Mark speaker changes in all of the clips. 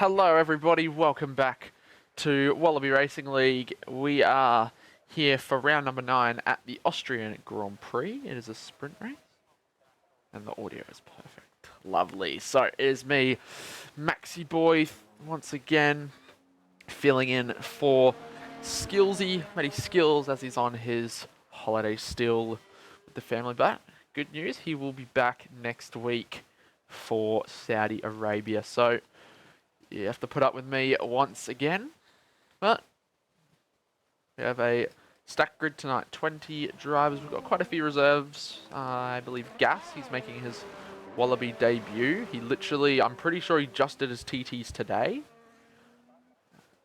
Speaker 1: Hello everybody, welcome back to Wallaby Racing League. We are here for round number 9 at the Austrian Grand Prix. It is a sprint race and the audio is perfect. Lovely. So it is me, Maxi Boy, once again filling in for Skillsy, Matty Skills, as he's on his holiday still with the family. But good news, he will be back next week for Saudi Arabia. So you have to put up with me once again, but we have a stacked grid tonight. 20 drivers. We've got quite a few reserves. I believe Gas, he's making his Wallaby debut. He literally, I'm pretty sure he just did his TTs today.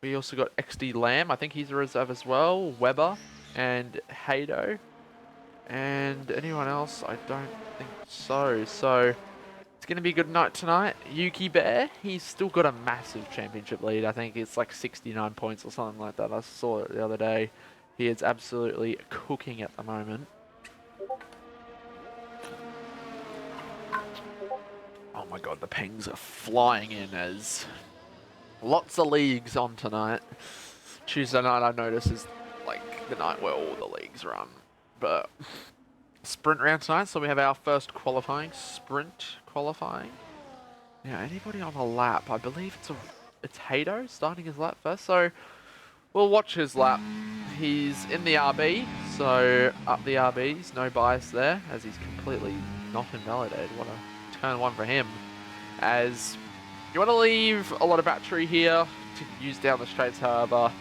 Speaker 1: We also got XD Lamb. I think he's a reserve as well. Weber and Hado. And anyone else? I don't think so. So it's going to be a good night tonight. Yuki Bear, he's still got a massive championship lead. I think it's like 69 points or something like that. I saw it the other day. He is absolutely cooking at the moment. Oh my god, the pings are flying in as lots of leagues on tonight. Tuesday night I notice is like the night where all the leagues run. But sprint round tonight, so we have our first qualifying, sprint qualifying. Now, anybody on a lap? I believe it's Hado starting his lap first, so we'll watch his lap. He's in the RB, so up the RBs, no bias there, as he's completely not invalidated. What a turn one for him. As you want to leave a lot of battery here to use down the straights, however,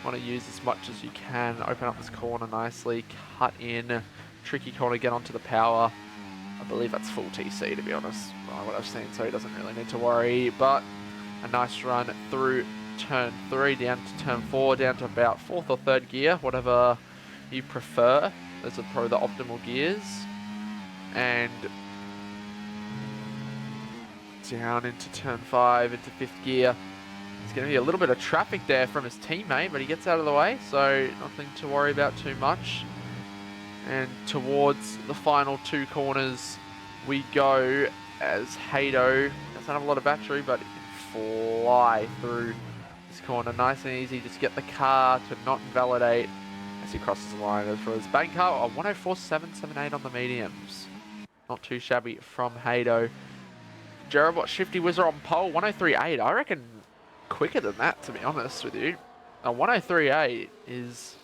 Speaker 1: want to use as much as you can. Open up this corner nicely, cut in. Tricky corner, get onto the power. I believe that's full TC, to be honest, by what I've seen, so he doesn't really need to worry. But a nice run through turn 3, down to turn 4, down to about 4th or 3rd gear, whatever you prefer. Those are probably the optimal gears. And down into turn 5, into 5th gear. There's going to be a little bit of traffic there from his teammate, but he gets out of the way, so nothing to worry about too much. And towards the final 2 corners we go, as Hado doesn't have a lot of battery, but he can fly through this corner nice and easy. Just get the car to not invalidate as he crosses the line. As for his bank car, a 104.778 on the mediums. Not too shabby from Hado. Jerobot Shifty Wizard on pole, 103.8. I reckon quicker than that, to be honest with you. A 103.8 is...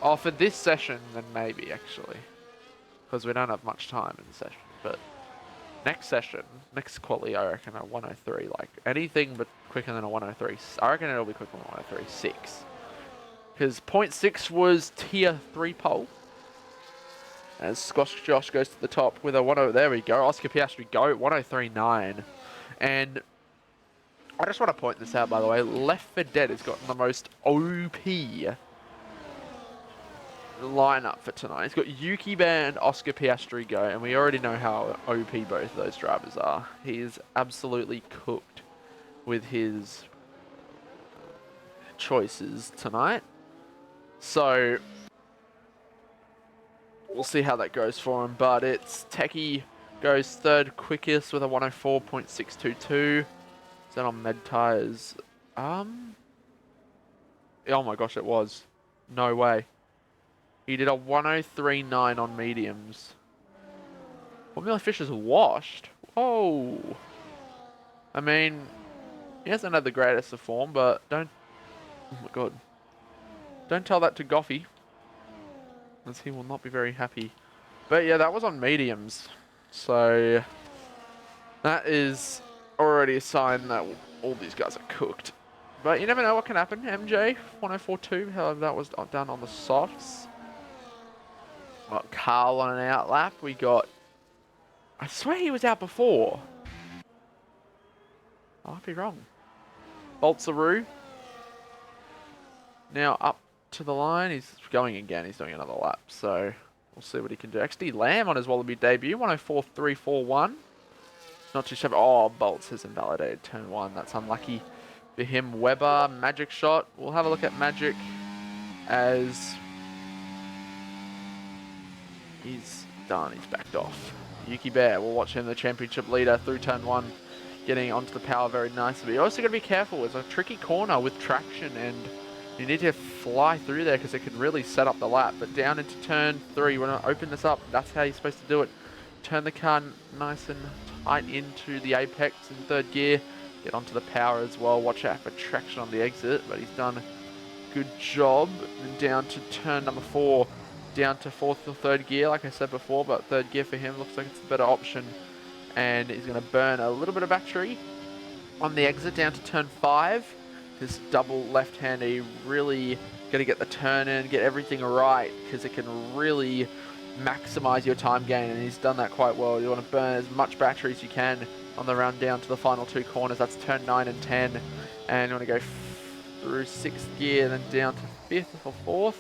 Speaker 1: oh, for this session, then maybe, actually. Because we don't have much time in the session. But next session, next quality, I reckon a 103. Like, anything but quicker than a 103. I reckon it'll be quicker than 103.6. Because 0.6 was tier 3 pole. As Squash Josh goes to the top with a 10. There we go. Oscar Piastri go, 103.9. And I just want to point this out, by the way. Left 4 Dead has gotten the most OP lineup for tonight. He's got Yuki Bear and Oscar Piastri go, and we already know how OP both of those drivers are. He is absolutely cooked with his choices tonight. So we'll see how that goes for him, but it's Techie goes 3rd quickest with a 104.622. Is that on med tires? Oh my gosh, it was. No way. He did a 103.9 on mediums. Formula Fisher's washed. Whoa. I mean, he hasn't had the greatest of form, but don't... oh my god. Don't tell that to Goffy, as he will not be very happy. But yeah, that was on mediums. So that is already a sign that all these guys are cooked. But you never know what can happen. MJ, 104.2, however that was done on the softs. Got Carl on an out lap. We got... I swear he was out before. I might be wrong. Boltzaroo. Now up to the line. He's going again. He's doing another lap. So we'll see what he can do. XD Lamb on his Wallaby debut. 104.341. Not too shabby. Oh, Bolts has invalidated turn 1. That's unlucky for him. Weber, Magic Shot. We'll have a look at Magic as... he's done. He's backed off. Yuki Bear, we'll watch him, the championship leader, through turn 1. getting onto the power very nicely. But you also got to be careful. It's a tricky corner with traction, and you need to fly through there because it can really set up the lap. But down into turn 3, you want to open this up. That's how you're supposed to do it. Turn the car nice and tight into the apex in 3rd gear. Get onto the power as well. Watch out for traction on the exit, but he's done a good job. And down to turn number 4, down to 4th or 3rd gear, like I said before, but 3rd gear for him looks like it's a better option. And he's going to burn a little bit of battery on the exit down to turn 5. This double left-hander, you really got to get the turn in, get everything right, because it can really maximize your time gain, and he's done that quite well. You want to burn as much battery as you can on the run down to the final 2 corners. That's turn 9 and 10, and you want to go through 6th gear, then down to 5th or 4th,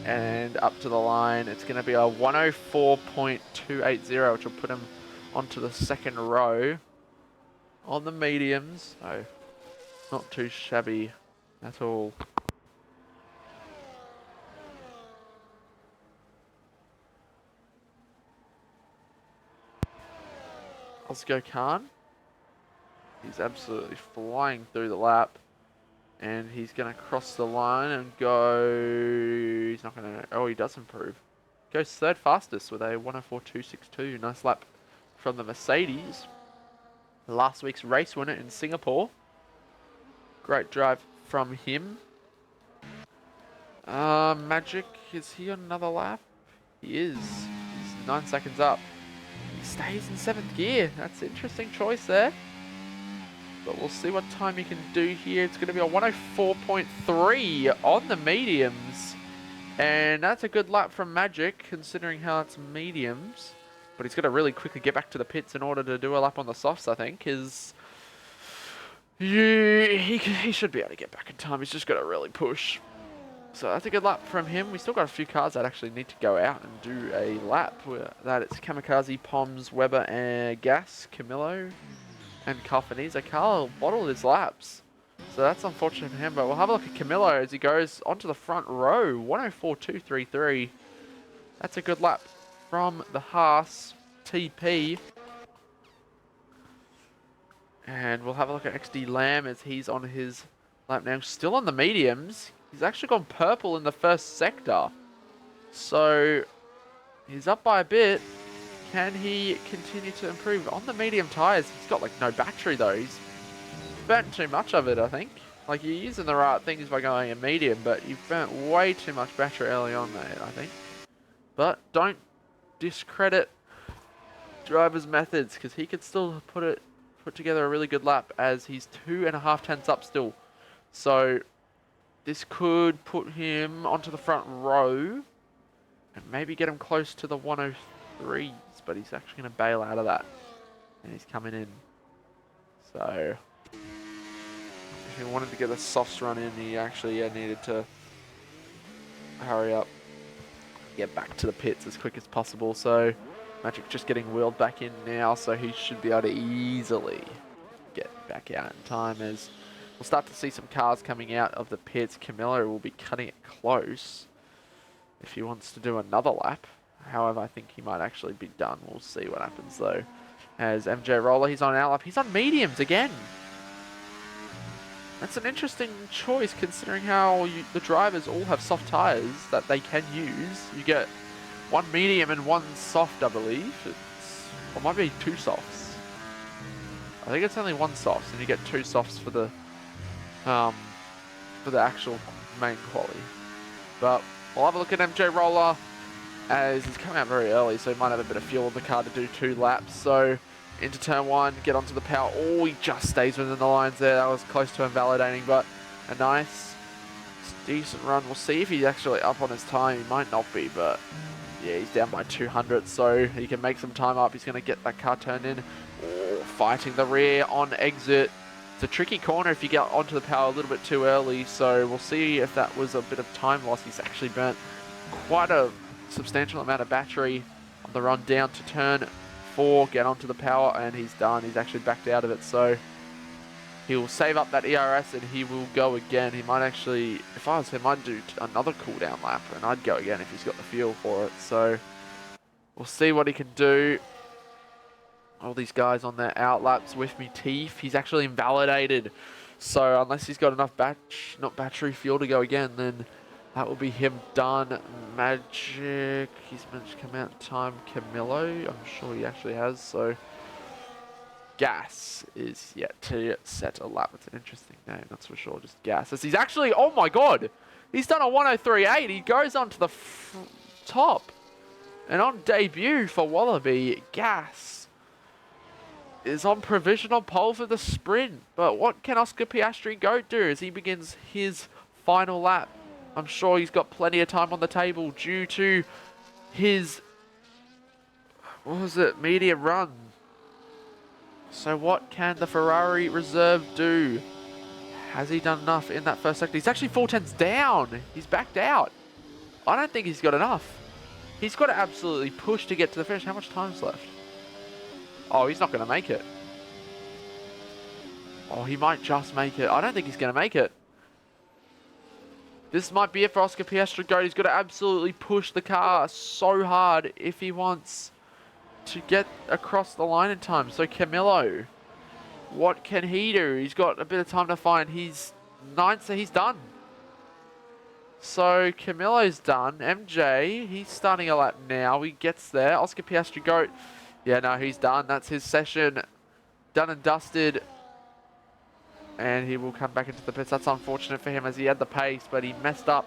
Speaker 1: and up to the line. It's going to be a 104.280, which will put him onto the 2nd row on the mediums. So not too shabby at all. Osgo Khan. He's absolutely flying through the lap. And he's going to cross the line and go... He's not going to... Oh, he does improve. Goes 3rd fastest with a 104.262. Nice lap from the Mercedes. Last week's race winner in Singapore. Great drive from him. Magic, is he on another lap? He is. He's 9 seconds up. He stays in 7th gear. That's an interesting choice there. But we'll see what time he can do here. It's going to be a 104.3 on the mediums. And that's a good lap from Magic, considering how it's mediums. But he's got to really quickly get back to the pits in order to do a lap on the softs, I think. He should be able to get back in time. He's just got to really push. So that's a good lap from him. We still got a few cars that actually need to go out and do a lap. That it's Kamikaze, Poms, Weber, and Gas, Camillo, and Calfaniza. Carl bottled his laps. So that's unfortunate for him. But we'll have a look at Camillo as he goes onto the front row. 104.233. That's a good lap from the Haas TP. And we'll have a look at XD Lamb as he's on his lap now. Still on the mediums. He's actually gone purple in the 1st sector. So he's up by a bit. Can he continue to improve? On the medium tyres, he's got like no battery though. He's burnt too much of it, I think. Like, you're using the right things by going a medium, but you've burnt way too much battery early on there, I think. But don't discredit driver's methods, because he could still put together a really good lap as he's 2.5 tenths up still. So this could put him onto the front row and maybe get him close to the 103s, but he's actually going to bail out of that. And he's coming in. So if he wanted to get a softs run in, he actually needed to hurry up, get back to the pits as quick as possible. So Magic just getting wheeled back in now, so he should be able to easily get back out in time as we'll start to see some cars coming out of the pits. Camillo will be cutting it close if he wants to do another lap. However, I think he might actually be done. We'll see what happens though. As MJ Roller, he's on our lap. He's on mediums again. That's an interesting choice considering how the drivers all have soft tyres that they can use. You get 1 medium and 1 soft, I believe. It might be 2 softs. I think it's only 1 soft, and you get 2 softs for the actual main quali. But we'll have a look at MJ Roller as he's coming out very early, so he might have a bit of fuel in the car to do 2 laps. So into turn 1, get onto the power. Oh, he just stays within the lines there. That was close to invalidating, but a nice, decent run. We'll see if he's actually up on his time. He might not be, but yeah, he's down by 200, so he can make some time up. He's going to get that car turned in. Oh, fighting the rear on exit. It's a tricky corner if you get onto the power a little bit too early, so we'll see if that was a bit of time loss. He's actually burnt quite a substantial amount of battery on the run down to turn 4, get onto the power, and he's done. He's actually backed out of it, so he will save up that ERS and he will go again. He might actually, if I was him, I'd do another cooldown lap and I'd go again if he's got the fuel for it. So we'll see what he can do. All these guys on their outlaps with me teeth. He's actually invalidated. So unless he's got enough not battery fuel to go again, then that will be him done. Magic. He's managed to come out in time. Camillo. I'm sure he actually has. So Gas is yet to set a lap. It's an interesting name, that's for sure. Just Gas. As he's actually, oh my god, he's done a 103.8. He goes on to the top. And on debut for Wallaby, Gas is on provisional pole for the sprint. But what can Oscar Piastri Goat do as he begins his final lap? I'm sure he's got plenty of time on the table due to his, medium run. So what can the Ferrari reserve do? Has he done enough in that first sector? He's actually 4/10s down. He's backed out. I don't think he's got enough. He's got to absolutely push to get to the finish. How much time's left? Oh, he's not going to make it. Oh, he might just make it. I don't think he's going to make it. This might be it for Oscar Piastri Goat. He's got to absolutely push the car so hard if he wants to get across the line in time. So Camillo, what can he do? He's got a bit of time to find his ninth, so he's done. So Camillo's done. MJ, he's starting a lap now. He gets there. Oscar Piastri Goat, yeah, no, he's done. That's his session done and dusted. And he will come back into the pits. That's unfortunate for him as he had the pace, but he messed up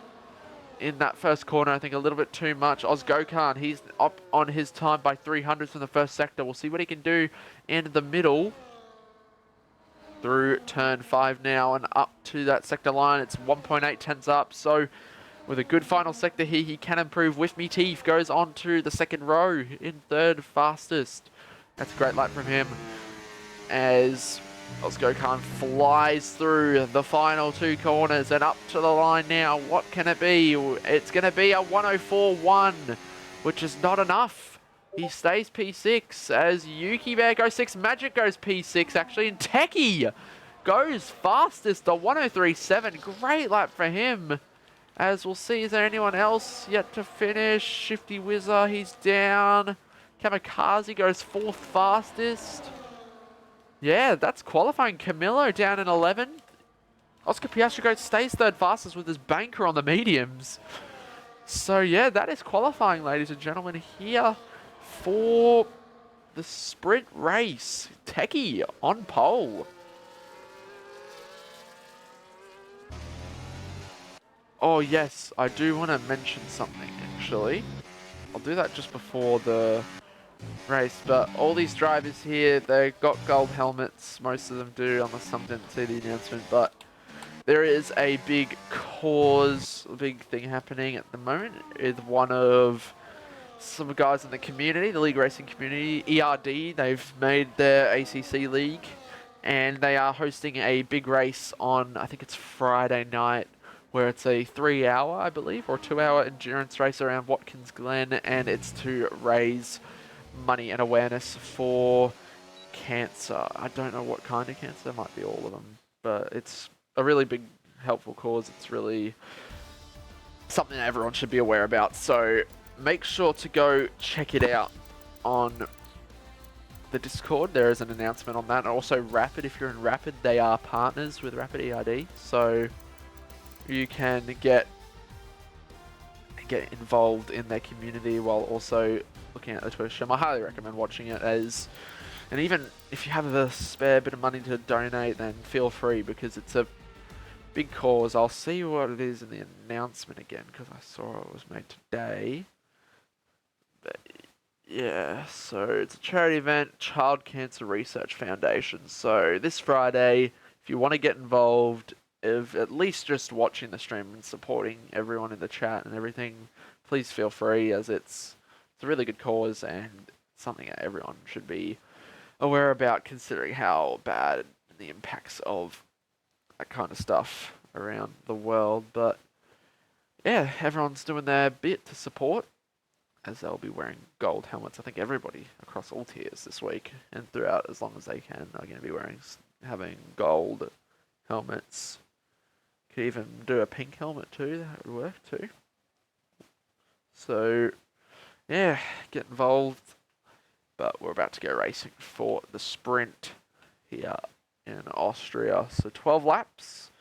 Speaker 1: in that first corner, I think a little bit too much. Ozgokan, he's up on his time by 300s from the first sector. We'll see what he can do in the middle. Through turn 5 now and up to that sector line. It's 1.8 tenths up. So with a good final sector here, he can improve. With me teeth goes on to the second row in third fastest. That's a great lap from him as Ozgokan flies through the final 2 corners and up to the line now. What can it be? It's going to be a 104.1, which is not enough. He stays P6 as Yuki Bear goes 6. Magic goes P6 actually. And Techie goes fastest, a 103.7. Great lap for him. As we'll see, is there anyone else yet to finish? Shifty Whizzer, he's down. Kamikaze goes 4th fastest. Yeah, that's qualifying. Camillo down in 11. Oscar Piastri Goat stays 3rd fastest with his banker on the mediums. So yeah, that is qualifying, ladies and gentlemen, here for the sprint race. Techie on pole. Oh yes, I do want to mention something actually. I'll do that just before the race, but all these drivers here, they've got gold helmets. Most of them do, unless some didn't see the announcement, but there is a big cause, a big thing happening at the moment with one of some guys in the community, the league racing community, ERD. They've made their ACC league and they are hosting a big race on, I think it's Friday night, where it's a 3-hour, I believe, or 2-hour endurance race around Watkins Glen, and it's to raise money and awareness for cancer. I don't know what kind of cancer, it might be all of them, but it's a really big helpful cause. It's really something that everyone should be aware about, so make sure to go check it out on the Discord. There is an announcement on that, and also Rapid. If you're in Rapid, they are partners with Rapid EID, so you can get involved in their community while also looking at the Twitch stream. I highly recommend watching it, and even if you have a spare bit of money to donate, then feel free, because it's a big cause. I'll see what it is in the announcement again, because I saw it was made today. But yeah, so it's a charity event, Child Cancer Research Foundation. So this Friday, if you want to get involved, if at least just watching the stream and supporting everyone in the chat and everything, please feel free, as it's a really good cause and something that everyone should be aware about, considering how bad the impacts of that kind of stuff around the world. But yeah, everyone's doing their bit to support, as they'll be wearing gold helmets. I think everybody across all tiers this week and throughout, as long as they can, are going to be having gold helmets. Could even do a pink helmet too, that would work too. So yeah, get involved. But we're about to go racing for the sprint here in Austria. So 12 laps.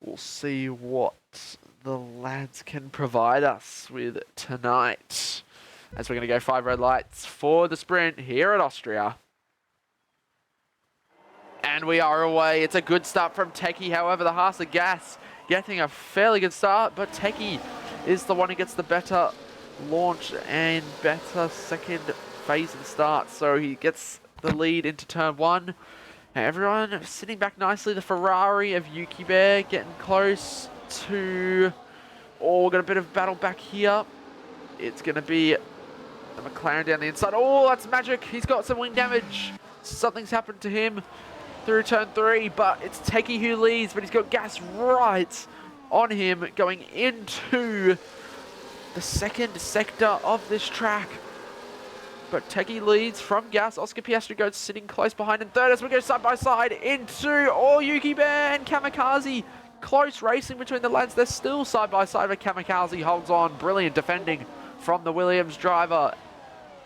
Speaker 1: We'll see what the lads can provide us with tonight. As we're going to go 5 red lights for the sprint here at Austria. And we are away. It's a good start from Techie. However, the Haas of Gas getting a fairly good start, but Techie is the one who gets the better launch and better second phase of the start. So he gets the lead into turn 1. Everyone sitting back nicely. The Ferrari of Yuki Bear getting close to... Oh, we've got a bit of battle back here. It's going to be the McLaren down the inside. Oh, that's magic. He's got some wing damage. Something's happened to him through turn 3, but it's Techie who leads, but he's got Gas right on him going into the second sector of this track. But Techie leads from Gas. Oscar Piastri goes sitting close behind in third as we go side by side into Yuki Bear and Kamikaze. Close racing between the lads. They're still side by side, but Kamikaze holds on. Brilliant defending from the Williams driver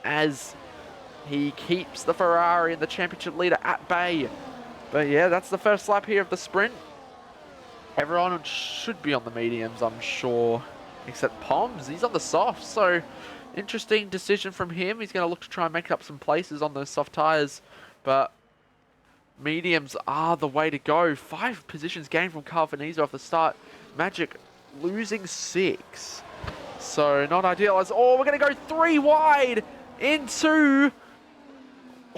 Speaker 1: as he keeps the Ferrari and the championship leader at bay. But yeah, that's the first lap here of the sprint. Everyone should be on the mediums, I'm sure, except Poms. He's on the softs, so interesting decision from him. He's going to look to try and make up some places on those soft tyres, but mediums are the way to go. 5 positions gained from Carl Vaniza off the start. Magic losing 6. So not ideal. As we're going to go 3 wide into...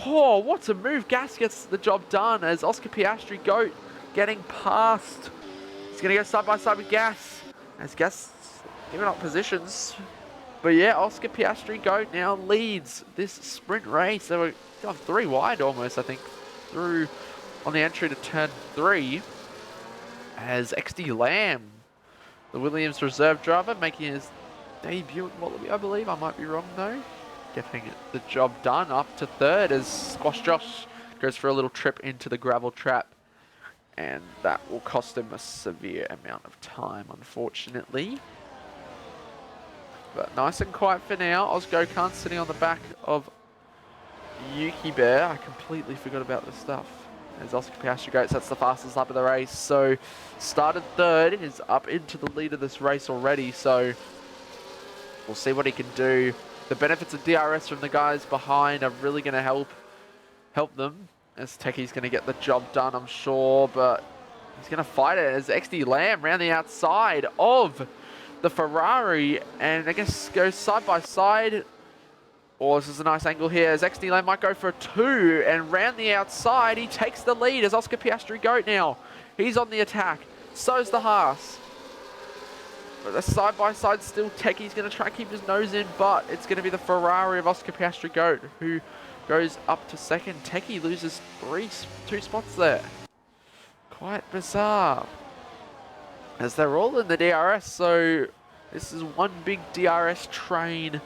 Speaker 1: Oh, what a move. Gas gets the job done as Oscar Piastri Goat getting past. He's going to go side by side with Gas as Gas giving up positions. But yeah, Oscar Piastri Goat now leads this sprint race. They were 3 wide almost, I think, through on the entry to turn 3 as XD Lamb, the Williams reserve driver, making his debut at Wallaby, I believe. I might be wrong though. Getting the job done up to third as Squash Josh goes for a little trip into the gravel trap. And that will cost him a severe amount of time, unfortunately. But nice and quiet for now. Ozgokan sitting on the back of Yuki Bear. I completely forgot about this stuff. As Oscar Piastri goes, that's the fastest lap of the race. So started third, is up into the lead of this race already. So we'll see what he can do. The benefits of DRS from the guys behind are really going to help them. As Techie's going to get the job done, I'm sure. But he's going to fight it as XD Lamb round the outside of the Ferrari, and I guess goes side by side. Oh, this is a nice angle here as XD Lamb might go for a 2, and round the outside he takes the lead as Oscar Piastri Goat now. He's on the attack. So's the Haas. But the side by side still Techie's going to try and keep his nose in, but it's going to be the Ferrari of Oscar Piastri Goat who goes up to second. Techie loses 2 spots there. Quite bizarre, as they're all in the DRS, so this is one big DRS train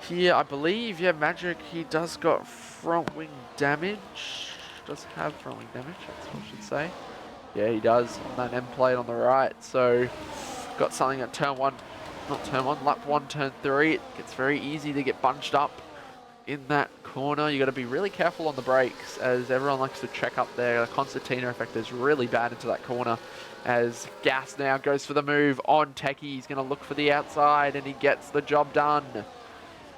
Speaker 1: here, I believe. Yeah, Magic, he does got front wing damage. Does have front wing damage, that's what I should say. Yeah, he does on that end plate on the right. So got something at turn 1, not turn 1, lap 1, turn 3. It gets very easy to get bunched up in that corner. You got to be really careful on the brakes as everyone likes to check up there. The concertina effect is really bad into that corner. As Gas now goes for the move on Techie. He's going to look for the outside and he gets the job done.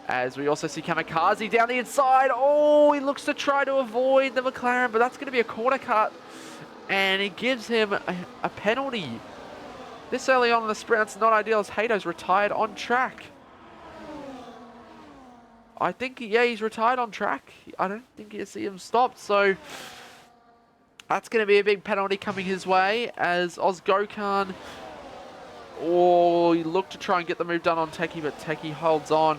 Speaker 1: As we also see Kamikaze down the inside. Oh, he looks to try to avoid the McLaren, but that's going to be a corner cut. And it gives him a penalty. This early on in the sprint, that's not ideal as Hato's retired on track. I think, yeah, he's retired on track. I don't think you see him stopped, so that's going to be a big penalty coming his way as Ozgokan, he looked to try and get the move done on Techie, but Techie holds on.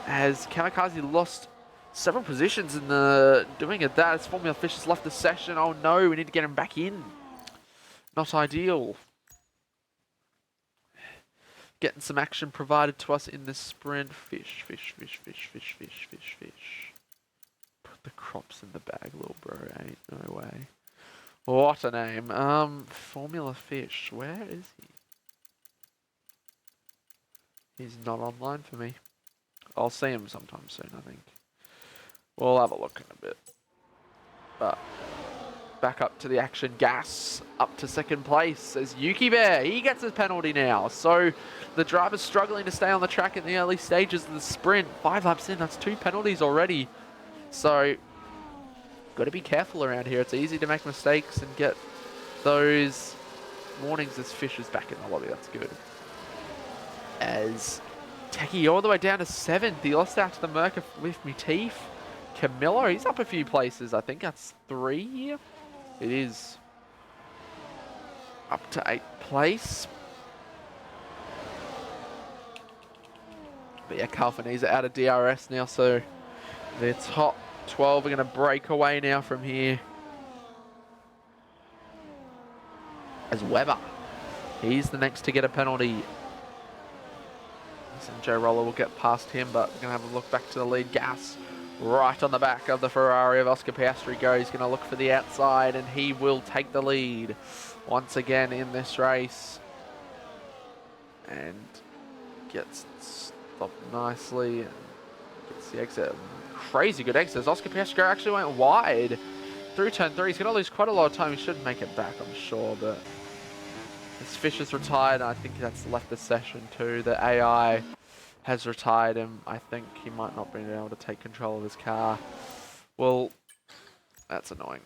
Speaker 1: As Kamikaze lost several positions in the doing of that as Formula Fish has left the session. Oh no, we need to get him back in. Not ideal. Getting some action provided to us in the sprint. Fish. Put the crops in the bag, little bro. Ain't no way. What a name. Formula Fish. Where is he? He's not online for me. I'll see him sometime soon, I think. We'll have a look in a bit. But back up to the action. Gas up to second place as Yuki Bear. He gets his penalty now. So the driver's struggling to stay on the track in the early stages of the sprint. 5 laps in, that's 2 penalties already. So got to be careful around here. It's easy to make mistakes and get those warnings as Fish is back in the lobby. That's good. As Techie all the way down to 7th. He lost out to the Merc with me teeth. Camillo, he's up a few places. I think that's 3 here. It is up to 8th place. But yeah, Calfanese out of DRS now, so the top 12 are going to break away now from here. As Weber, he's the next to get a penalty. Joe Roller will get past him, but we're going to have a look back to the lead. Gas right on the back of the Ferrari of Oscar Piastri go. He's going to look for the outside, and he will take the lead once again in this race. And gets stopped nicely and gets the exit. Crazy good exit. Oscar Piastri actually went wide through turn 3. He's going to lose quite a lot of time. He should make it back, I'm sure, but his Fish is retired. I think that's left the session too. The AI has retired him. I think he might not be able to take control of his car. Well, that's annoying.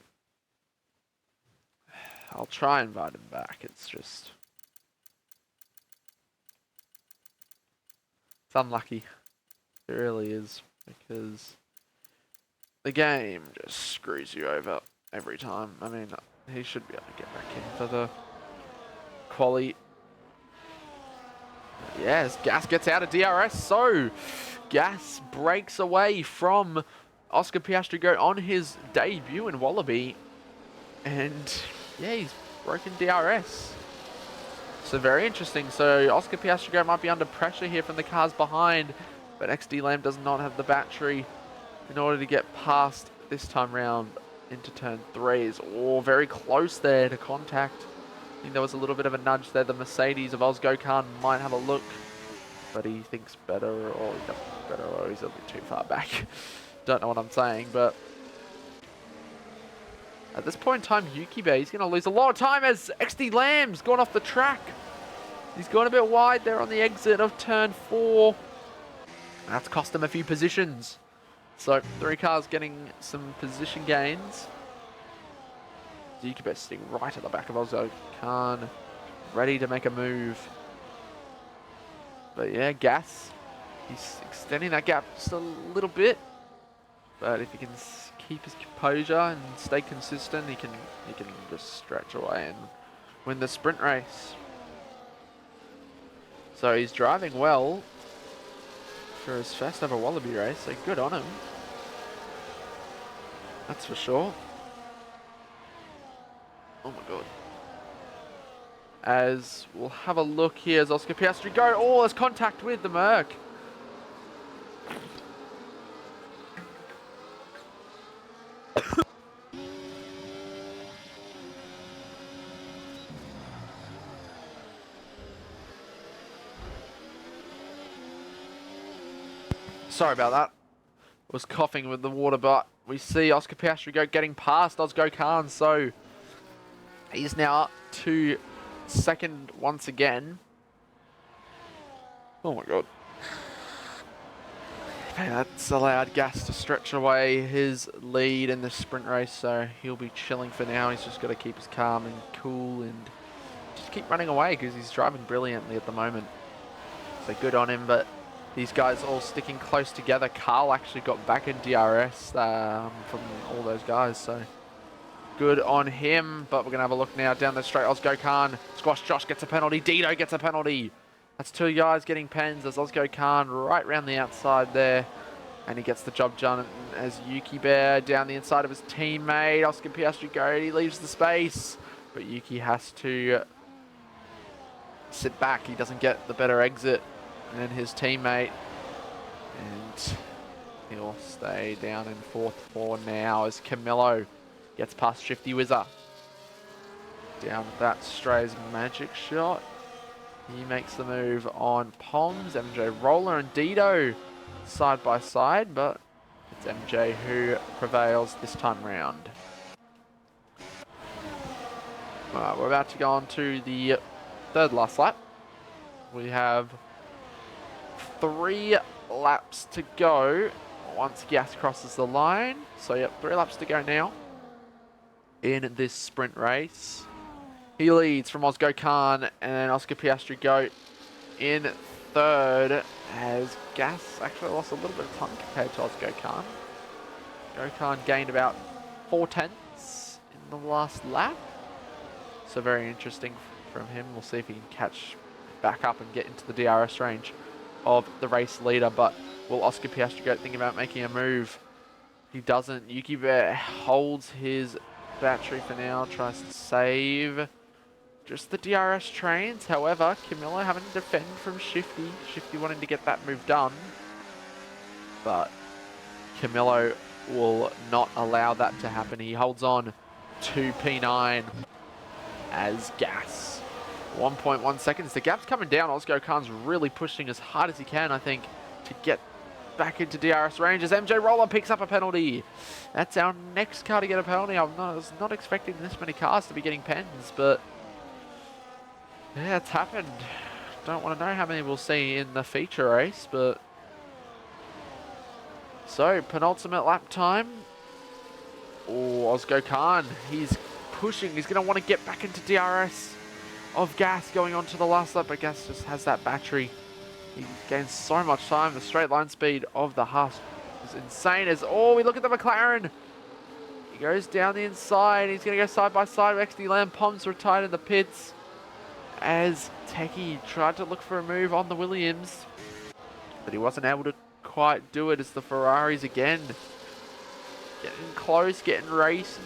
Speaker 1: I'll try and invite him back. It's just... it's unlucky. It really is, because the game just screws you over every time. I mean, he should be able to get back in for the quali. Yes, Gas gets out of DRS, so Gas breaks away from Oscar Piastri go on his debut in Wallaby, and yeah, he's broken DRS. So very interesting. So Oscar Piastri go might be under pressure here from the cars behind, but XD Lamb does not have the battery in order to get past this time round into turn 3. Oh, very close there to contact. I think there was a little bit of a nudge there. The Mercedes of Ozgo Khan might have a look, but he thinks better, or he doesn't think better, or he's a bit too far back. Don't know what I'm saying, but at this point in time, Yuki Bay, he's going to lose a lot of time as XD Lamb's gone off the track. He's gone a bit wide there on the exit of turn 4. That's cost him a few positions. So 3 cars getting some position gains. Yuki Bay sitting right at the back of Ozgo Khan, ready to make a move. But yeah, Gas, he's extending that gap just a little bit. But if he can keep his composure and stay consistent, he can just stretch away and win the sprint race. So he's driving well for his first ever Wallaby race, so good on him. That's for sure. Oh my god. As we'll have a look here as Oscar Piastri go. Oh, there's contact with the Merc. Sorry about that. Was coughing with the water, but we see Oscar Piastri go getting past Ozgo Khan, so he's now up to second once again. Oh my god. That's allowed Gas to stretch away his lead in the sprint race, so he'll be chilling for now. He's just got to keep his calm and cool and just keep running away because he's driving brilliantly at the moment. So good on him, but these guys all sticking close together. Carl actually got back in DRS from all those guys, so good on him. But we're going to have a look now down the straight. Ozgo Khan, Squash Josh gets a penalty. Dito gets a penalty. That's 2 guys getting pens as Ozgo Khan right round the outside there. And he gets the job done as Yuki Bear down the inside of his teammate. Oscar Piastri go, he leaves the space. But Yuki has to sit back. He doesn't get the better exit than his teammate. And he'll stay down in 4th for now as Camillo gets past Shifty Whizzer. Down that Stray's magic shot. He makes the move on Poms, MJ Roller and Dito side by side, but it's MJ who prevails this time round. Alright, we're about to go on to the third last lap. We have 3 laps to go once Gas crosses the line. So yep, 3 laps to go now in this sprint race. He leads from Osgo Khan, and Oscar Piastri Goat in third, as Gas actually lost a little bit of time compared to Osgo Khan. Khan gained about 4 tenths in the last lap. So very interesting from him. We'll see if he can catch back up and get into the DRS range of the race leader. But will Oscar Piastri Goat think about making a move? He doesn't. Yuki Bear holds his battery for now, tries to save just the DRS trains. However, Camillo having to defend from Shifty. Shifty wanting to get that move done. But Camillo will not allow that to happen. He holds on to P9 as Gas. 1.1 seconds. The gap's coming down. Osgo Khan's really pushing as hard as he can, I think, to get back into DRS range as MJ Roller picks up a penalty. That's our next car to get a penalty. I was not expecting this many cars to be getting pens, but yeah, it's happened. Don't want to know how many we'll see in the feature race, but so penultimate lap time. Oh, Osgo Khan, he's pushing. He's going to want to get back into DRS of Gas going on to the last lap, but Gas just has that battery. He gains so much time. The straight line speed of the Haas is insane. As we look at the McLaren. He goes down the inside. He's going to go side by side with XD Lamb. Pom's retired in the pits as Techie tried to look for a move on the Williams, but he wasn't able to quite do it as the Ferraris again getting close, getting racy.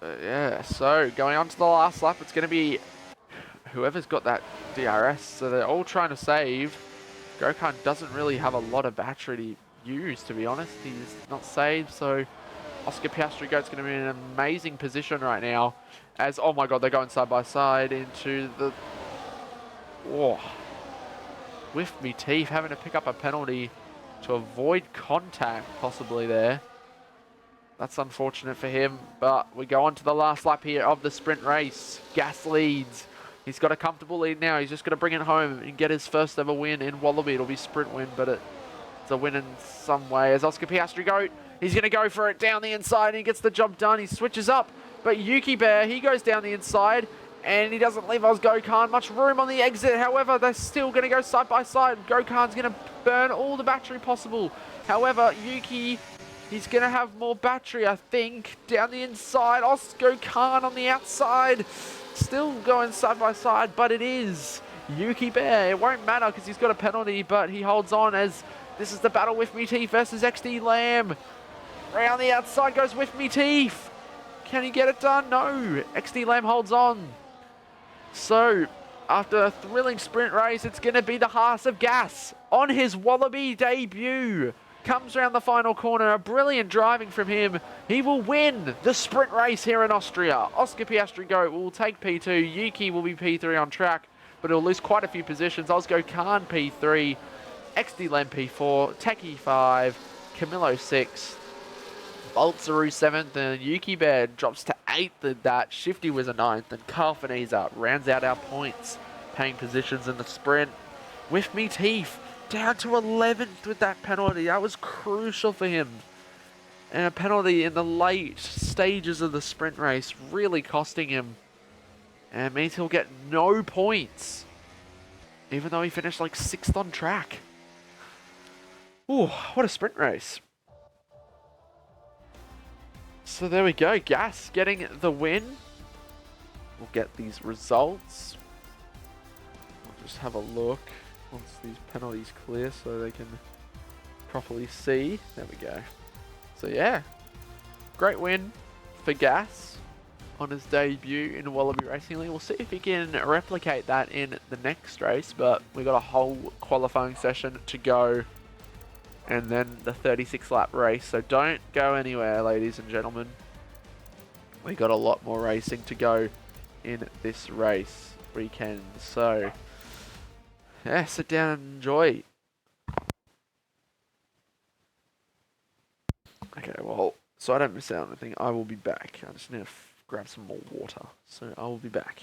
Speaker 1: Yeah, so going on to the last lap, it's going to be whoever's got that DRS. So they're all trying to save. Gokhan doesn't really have a lot of battery to use, to be honest. He's not saved, so Oscar Piastri Goat's going to be in an amazing position right now. As, oh my god, they're going side by side into the... Oh. With me teeth, having to pick up a penalty to avoid contact, possibly there. That's unfortunate for him, but we go on to the last lap here of the sprint race. Gas leads. He's got a comfortable lead now. He's just going to bring it home and get his first ever win in Wallaby. It'll be sprint win, but it's a win in some way. As Oscar Piastri Goat, he's going to go for it down the inside, and he gets the job done. He switches up, but Yuki Bear, he goes down the inside, and he doesn't leave Osgo Khan much room on the exit. However, they're still going to go side by side. Gokhan's going to burn all the battery possible. However, Yuki... he's going to have more battery, I think. Down the inside. Osgo Khan on the outside. Still going side by side, but it is Yuki Bear. It won't matter because he's got a penalty, but he holds on as this is the battle with me teeth versus XD Lamb. Round the outside goes with me teeth. Can he get it done? No. XD Lamb holds on. So, after a thrilling sprint race, it's going to be the Haas of Gas on his Wallaby debut. Comes around the final corner, a brilliant driving from him. He will win the sprint race here in Austria. Oscar Piastri Goat will take P2. Yuki will be P3 on track, but he'll lose quite a few positions. Osgo Khan P3, XD Lamb P4, Techie 5, Camillo 6, Boltsaru 7th, and Yuki Bear drops to 8th at that. Shifty was a 9th, and Carl Faniza rounds out our points, paying positions in the sprint. With me teeth. Down to 11th with that penalty. That was crucial for him. And a penalty in the late stages of the sprint race really costing him. And it means he'll get no points. Even though he finished like 6th on track. Ooh, what a sprint race. So there we go. Gas getting the win. We'll get these results. We'll just have a look. Once these penalties clear so they can properly see. There we go. So yeah, great win for Gas on his debut in Wallaby Racing League. We'll see if he can replicate that in the next race, but we've got a whole qualifying session to go and then the 36 lap race. So don't go anywhere, ladies and gentlemen. We got a lot more racing to go in this race weekend. So Yeah, sit down and enjoy. Okay, well, so I don't miss out on anything, I will be back. I just need to grab some more water. So I will be back.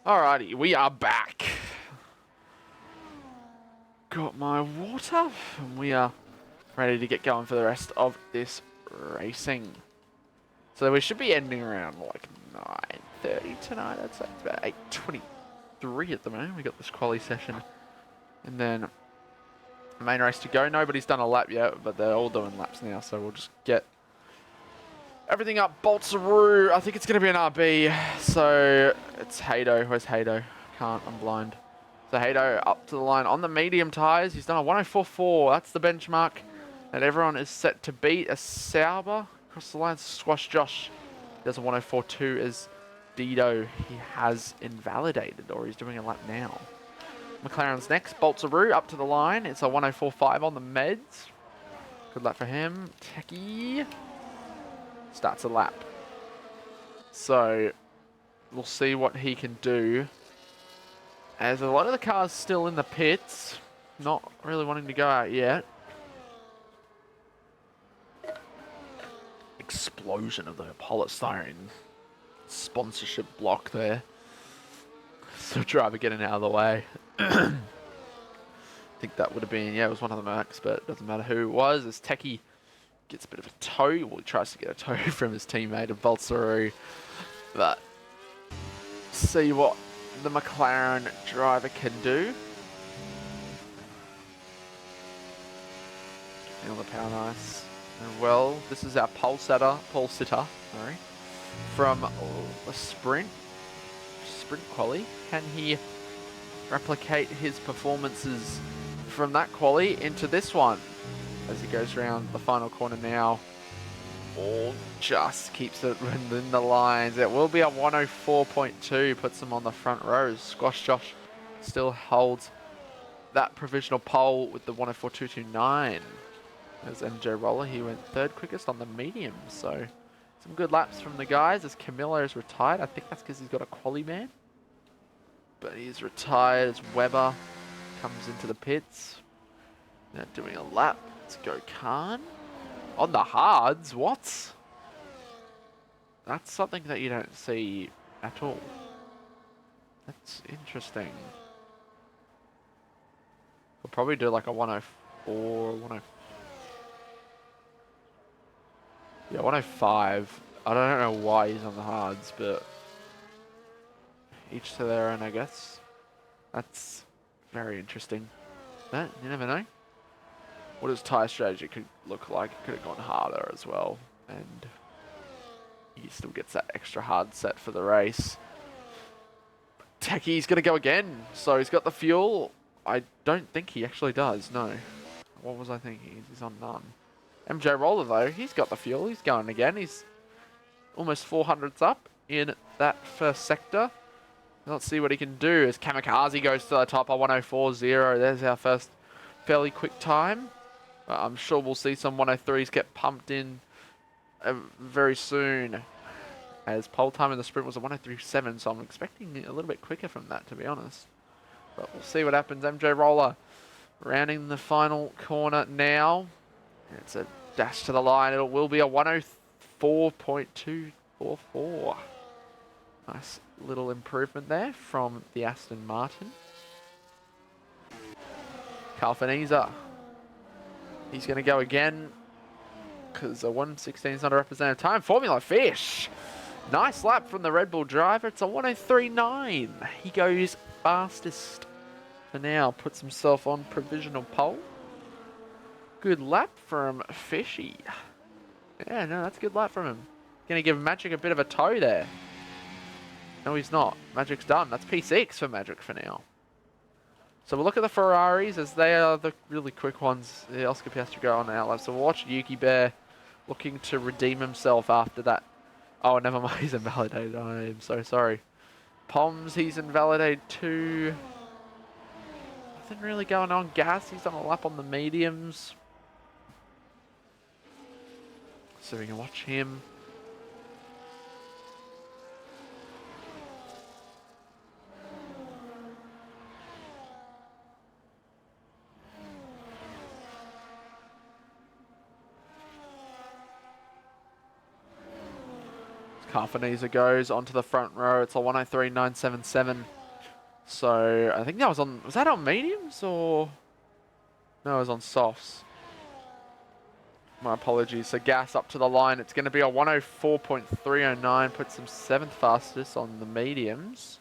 Speaker 1: Alrighty, we are back. Got my water, and we are ready to get going for the rest of this racing. So we should be ending around like 9:30 tonight. I'd say it's about 8:23 at the moment. We got this quali session, and then the main race to go. Nobody's done a lap yet, but they're all doing laps now. So we'll just get everything up. Boltzaroo. I think it's going to be an RB. So it's Haydo. Where's Haydo? Can't. I'm blind. So Haydo up to the line on the medium tyres. He's done a 104.4. That's the benchmark that everyone is set to beat. A Sauber across the line. Squash Josh does a 104.2 as Dido. He has invalidated, or he's doing a lap now. McLaren's next. Boltzaroo up to the line. It's a 104.5 on the meds. Good luck for him. Techie starts a lap. So we'll see what he can do. As a lot of the cars still in the pits, not really wanting to go out yet. Explosion of the polystyrene sponsorship block there. So driver getting out of the way. I think that would have been, yeah, it was one of the Mercs, but it doesn't matter who it was. As Techie gets a bit of a tow. Well, he tries to get a tow from his teammate of Boltzaroo. But see what the McLaren driver can do. And on the power nice. And well, this is our pole sitter, sorry, from a sprint quali. Can he replicate his performances from that quali into this one as he goes around the final corner now. All just keeps it within the lines. It will be a 104.2, puts him on the front row. Squash Josh still holds that provisional pole with the 104.229. As MJ Roller, he went third quickest on the medium, so some good laps from the guys as Camilo is retired. I think that's because he's got a quali man. But he's retired as Weber comes into the pits. Now doing a lap. Let's go Khan. On the hards, what? That's something that you don't see at all. That's interesting. We'll probably do like a 104, 105. Yeah, 105. I don't know why he's on the hards, but each to their own, I guess. That's very interesting. But you never know what his tyre strategy could look like. It could have gone harder as well, and he still gets that extra hard set for the race. Techie's going to go again, so he's got the fuel. I don't think he actually does, no. What was I thinking? He's on none. MJ Roller, though, he's got the fuel. He's going again. He's almost 400s up in that first sector. Let's see what he can do as Kamikaze goes to the top, a 104.0. There's our first fairly quick time. I'm sure we'll see some 103s get pumped in very soon, as pole time in the sprint was a 103.7, so I'm expecting a little bit quicker from that, to be honest. But we'll see what happens. MJ Roller rounding the final corner now. It's a dash to the line. It will be a 104.244. Nice little improvement there from the Aston Martin. Kalfaniza. He's going to go again because a 116 is not a representative time. Formula Fish. Nice lap from the Red Bull driver. It's a 103.9. He goes fastest for now. Puts himself on provisional pole. Good lap from Fishy. Yeah, no, that's a good lap from him. Going to give Magic a bit of a tow there. No, he's not. Magic's done. That's P6 for Magic for now. So we'll look at the Ferraris as they are the really quick ones. The Oscar Piastri go on the outlap. So we'll watch Yuki Bear looking to redeem himself after that. Oh, never mind. He's invalidated. I am so sorry. Poms, he's invalidated too. Nothing really going on. Gas, he's on a lap on the mediums. So we can watch him. Carfanese goes onto the front row. It's a 103.977. So I think that was on. Was that on mediums or? No, it was on softs. My apologies. So gas up to the line. It's going to be a 104.309. Puts him 7th fastest on the mediums.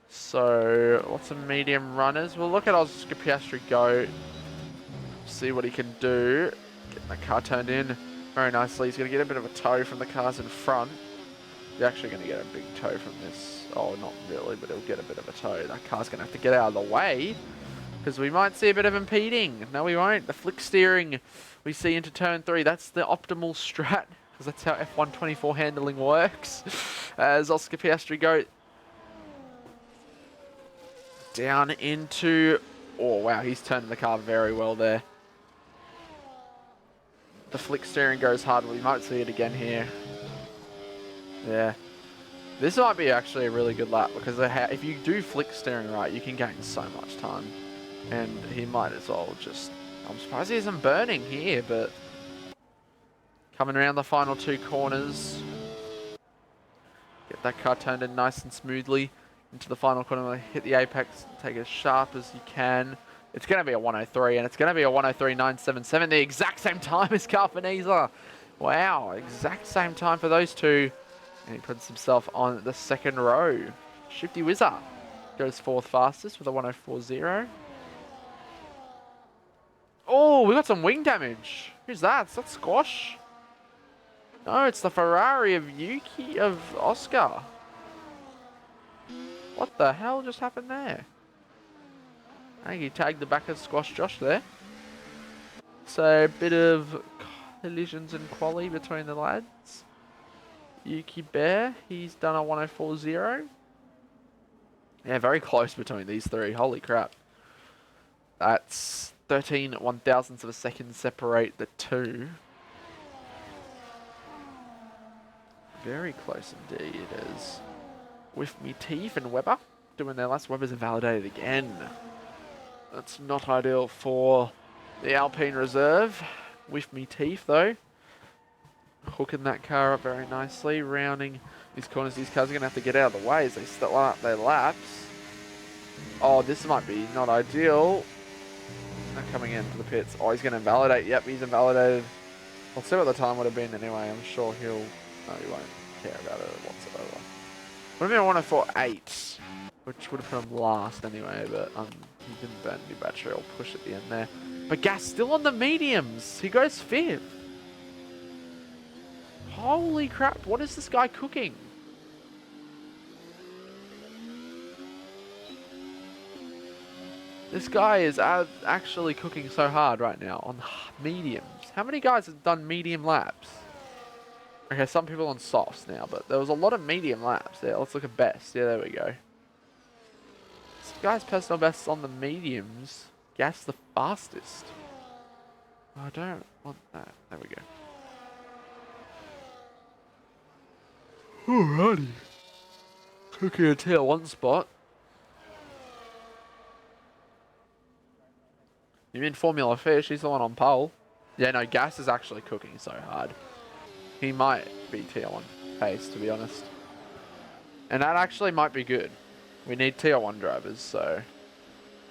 Speaker 1: So what's some medium runners? We'll look at Oscar Piastri go. See what he can do. Getting the car turned in very nicely. He's going to get a bit of a tow from the cars in front. He's actually going to get a big tow from this. Oh, not really, but he'll get a bit of a tow. That car's going to have to get out of the way because we might see a bit of impeding. No, we won't. The flick steering we see into turn 3. That's the optimal strat because that's how F124 handling works. As Oscar Piastri go down into... Oh, wow. He's turning the car very well there. The flick steering goes hard. We might see it again here. Yeah. This might be actually a really good lap because if you do flick steering right, you can gain so much time. And he might as well just... I'm surprised he isn't burning here, but... Coming around the final 2 corners. Get that car turned in nice and smoothly into the final corner. Hit the apex, take it as sharp as you can. It's going to be a 103, and it's going to be a 103.977, the exact same time as Carfanese. Wow, exact same time for those two. And he puts himself on the second row. Shifty Wizard goes 4th fastest with a 104.0. Oh, we got some wing damage. Who's that? Is that Squash? No, it's the Ferrari of Oscar. What the hell just happened there? I think he tagged the back of Squash Josh there. So a bit of collisions and quali between the lads. Yuki Bear, he's done a 104.0. Yeah, very close between these three. Holy crap. That's 13 1,000ths of a second separate the two. Very close indeed it is. With me Teeth and Weber doing their last. Weber's invalidated again. That's not ideal for the Alpine Reserve. With me Teeth though. Hooking that car up very nicely. Rounding these corners. These cars are going to have to get out of the way as they start up their laps. Oh, this might be not ideal. They're coming into the pits. Oh, he's going to invalidate. Yep, he's invalidated. We'll see what the time would have been anyway. I'm sure he won't care about it whatsoever. Would have been a 104.8, which would have put him last anyway, but he didn't burn any battery. I'll push at the end there. But Gas still on the mediums. He goes 5th. Holy crap, what is this guy cooking? This guy is actually cooking so hard right now on mediums. How many guys have done medium laps? Okay, some people on softs now, but there was a lot of medium laps. Yeah, let's look at best. Yeah, there we go. This guy's personal best on the mediums. Gas the fastest. I don't want that. There we go. Alrighty. Cooking a tier 1 spot. You mean Formula Fish? He's the one on pole. Yeah, no, Gas is actually cooking so hard. He might be tier 1 pace, to be honest. And that actually might be good. We need tier 1 drivers, so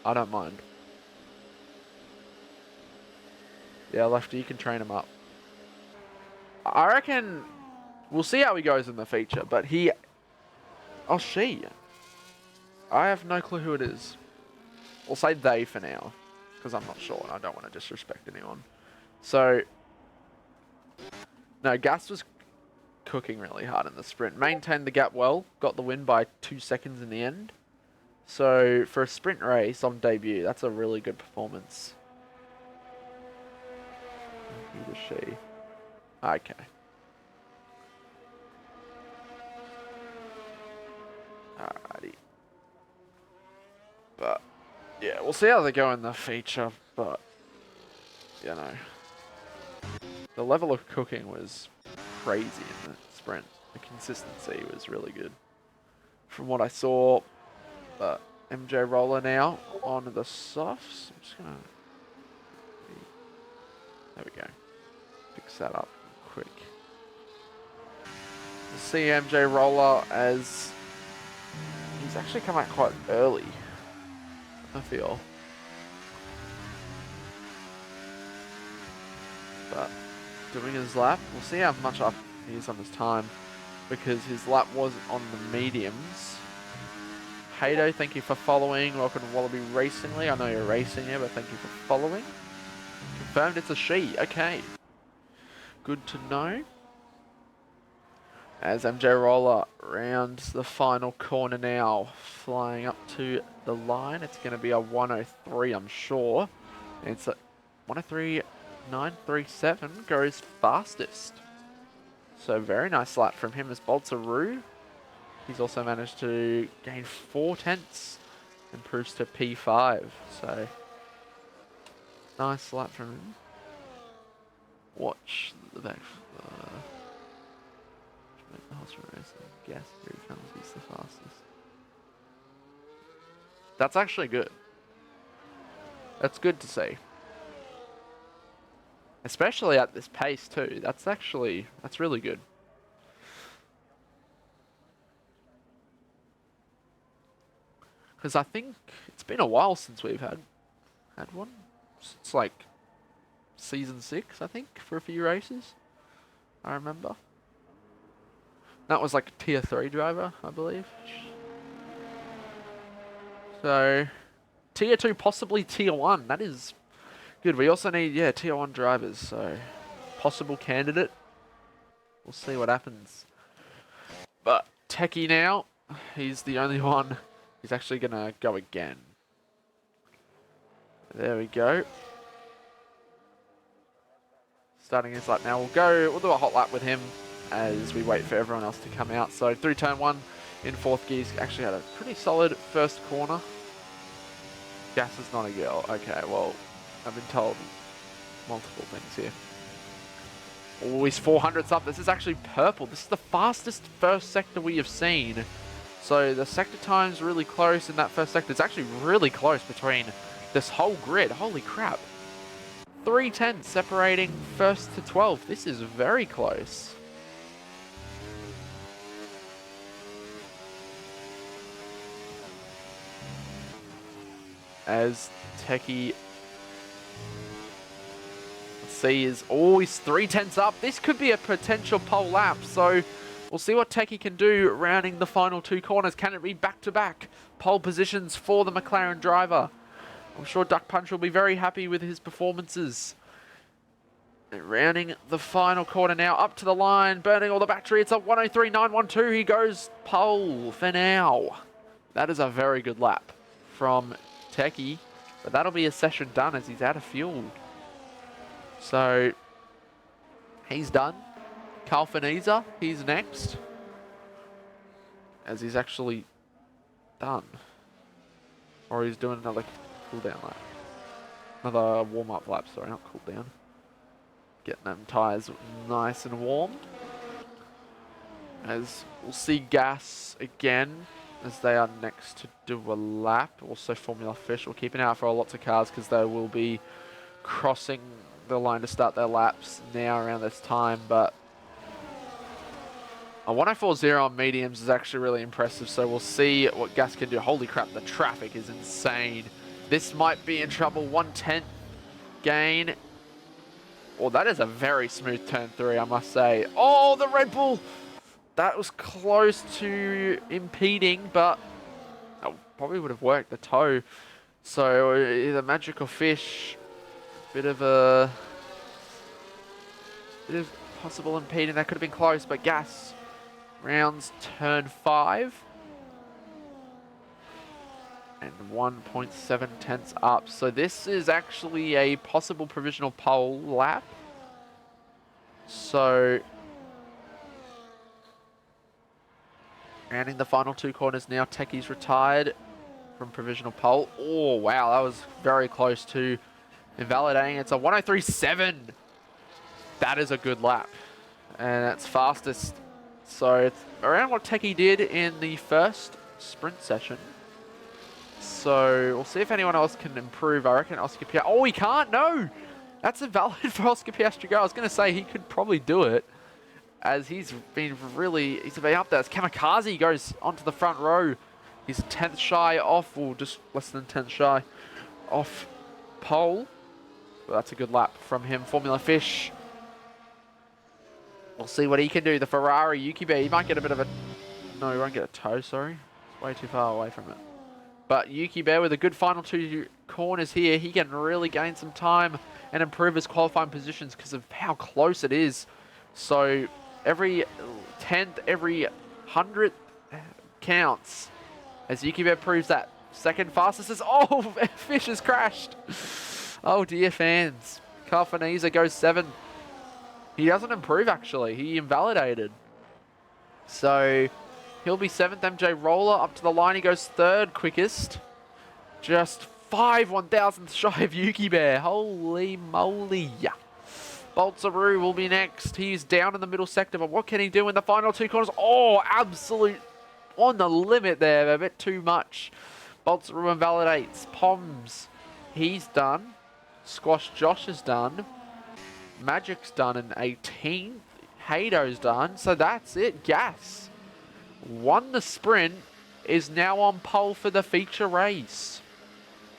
Speaker 1: I don't mind. Yeah, Lefty, you can train him up. I reckon we'll see how he goes in the feature, but he... Oh, she. I have no clue who it is. We'll say they for now, because I'm not sure and I don't want to disrespect anyone. So, no, Gas was cooking really hard in the sprint. Maintained the gap well, got the win by 2 seconds in the end. So, for a sprint race on debut, that's a really good performance. Who is she? Okay. Alrighty. But, yeah, we'll see how they go in the feature, but, you know. The level of cooking was crazy in the sprint. The consistency was really good. From what I saw, but MJ Roller now on the softs. I'm just gonna... There we go. Fix that up quick. We'll see MJ Roller as... He's actually come out quite early, I feel. But doing his lap, we'll see how much up he is on his time, because his lap was on the mediums. Haydo, thank you for following. Welcome to Wallaby Racing League. I know you're racing here, but thank you for following. Confirmed it's a she. Okay. Good to know. As MJ Roller rounds the final corner now, flying up to the line. It's going to be a 103, I'm sure. It's a 103.937, goes fastest. So very nice lap from him as Boltzaroo. He's also managed to gain 4 tenths, improves to P5. So nice lap from him. Watch the back. Gas, here he comes, he's the fastest. That's actually good. That's good to see. Especially at this pace too. That's really good. Because I think it's been a while since we've had one. It's like season 6, I think, for a few races. I remember. That was like a tier 3 driver, I believe. So, tier 2, possibly tier 1. That is good. We also need, yeah, tier 1 drivers. So, possible candidate. We'll see what happens. But Techie now, he's the only one. He's actually going to go again. There we go. Starting his lap now. We'll do a hot lap with him as we wait for everyone else to come out. So through turn 1 in 4th gear, he's actually had a pretty solid first corner. Gas is not a girl. Okay, well, I've been told multiple things here. Oh, he's 400s up. This is actually purple. This is the fastest first sector we have seen. So the sector time's really close in that first sector. It's actually really close between this whole grid. Holy crap. 3 tenths separating first to 12th. This is very close. As Techie, let's see, is always 3 tenths up. This could be a potential pole lap. So we'll see what Techie can do rounding the final 2 corners. Can it be back-to-back pole positions for the McLaren driver? I'm sure Duck Punch will be very happy with his performances. And rounding the final corner now, up to the line, burning all the battery. It's a 103.912. He goes pole for now. That is a very good lap from Techie, but that'll be a session done as he's out of fuel. So he's done. Kalfaniza, he's next, as he's actually done. Or he's doing another cooldown lap. Another warm-up lap, sorry, not cooldown. Getting them tyres nice and warm. As we'll see Gas again, as they are next to do a lap. Also Formula Fish. We'll keep an eye out for lots of cars because they will be crossing the line to start their laps now around this time. But a 104.0 on mediums is actually really impressive. So we'll see what Gas can do. Holy crap, the traffic is insane. This might be in trouble. 1/10 gain. Well, that is a very smooth turn 3, I must say. Oh, the Red Bull! That was close to impeding, but that probably would have worked the toe. So either Magic or Fish, bit of possible impeding. That could have been close, but Gas rounds turn 5 and 1.7 tenths up. So this is actually a possible provisional pole lap. So rounding the final 2 corners now, Techie's retired from provisional pole. Oh, wow, that was very close to invalidating. It's a 103.7. That is a good lap. And that's fastest. So it's around what Techie did in the first sprint session. So we'll see if anyone else can improve. I reckon Oscar Piastri. Oh, he can't? No! That's invalid for Oscar Piastri. I was going to say he could probably do it, as he's been up there. As Kamikaze goes onto the front row. He's a 10th shy off, or just less than 10th shy off pole. Well, that's a good lap from him. Formula Fish. We'll see what he can do. The Ferrari Yuki Bear. He might get a bit of a... No, he won't get a toe, sorry. It's way too far away from it. But Yuki Bear with a good final 2 corners here. He can really gain some time and improve his qualifying positions because of how close it is. So every 10th, every 100th counts. As Yuki Bear proves that. Second fastest is... Oh, Fish has crashed. Oh dear, fans. Kalfaniza goes 7. He doesn't improve, actually. He invalidated. So he'll be 7th. MJ Roller up to the line. He goes 3rd quickest. Just 5 1,000th shy of Yuki Bear. Holy moly. Boltzaroo will be next. He's down in the middle sector, but what can he do in the final 2 corners? Oh, absolute on the limit there. A bit too much. Boltzaroo invalidates. Poms, he's done. Squash Josh is done. Magic's done in 18th. Hado's done. So that's it. Gas won the sprint, is now on pole for the feature race.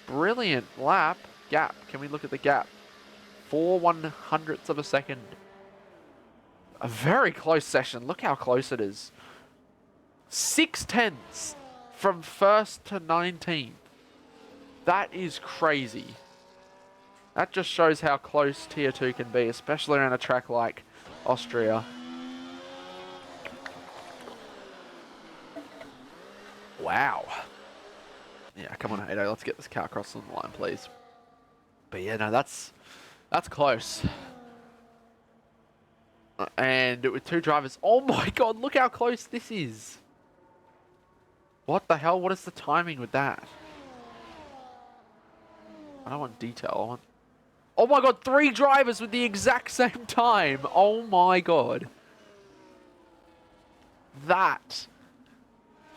Speaker 1: Brilliant lap. Gap. Can we look at the gap? 4 100ths of a second. A very close session. Look how close it is. 6 tenths from 1st to 19th. That is crazy. That just shows how close Tier 2 can be, especially around a track like Austria. Wow. Yeah, come on, Hado. Let's get this car across on the line, please. But yeah, no, that's close. And with two drivers, oh my god, look how close this is. What the hell? What is the timing with that? I don't want detail. I want... Oh my god, three drivers with the exact same time. Oh my god. That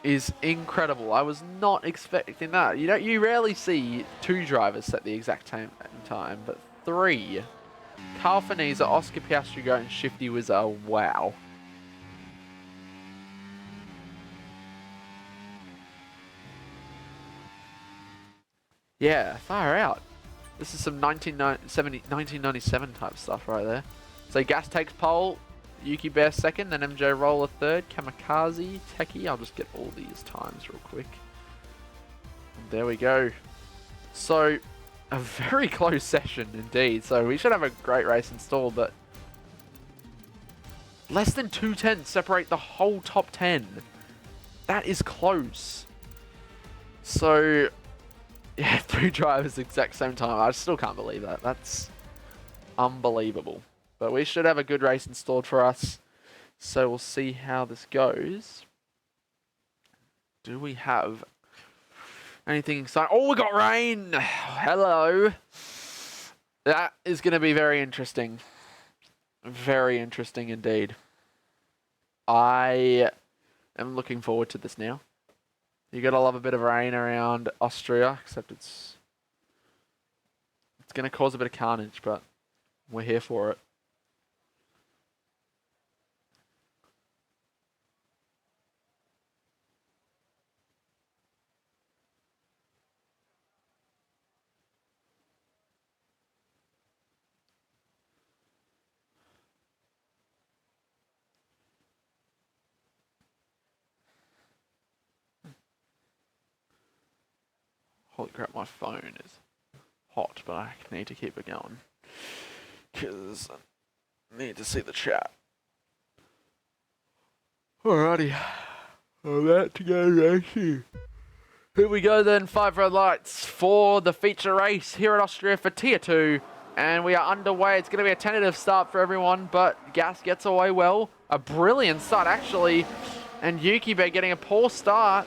Speaker 1: is incredible. I was not expecting that. You rarely see two drivers set the exact same time, but three. Carl Finese, Oscar Piastri, and Shifty Wizard. Wow. Yeah, far out. This is some 1997 type stuff right there. So Gas takes pole, Yuki Bear second, then MJ Roller third, Kamikaze, Techie. I'll just get all these times real quick. And there we go. So, a very close session indeed. So we should have a great race installed, but less than 2 tenths separate the whole top 10. That is close. So, yeah, three drivers exact same time. I still can't believe that. That's unbelievable. But we should have a good race installed for us. So we'll see how this goes. Do we have anything exciting? Oh, we got rain. Hello. That is going to be very interesting. Very interesting indeed. I am looking forward to this now. You gotta love a bit of rain around Austria, except it's gonna cause a bit of carnage, but we're here for it. Holy crap, my phone is hot, but I need to keep it going. Because I need to see the chat. Alrighty. About to go racing. Here we go then, 5 red lights for the feature race here at Austria for Tier 2. And we are underway. It's going to be a tentative start for everyone, but Gas gets away well. A brilliant start, actually. And Yuki Bear getting a poor start.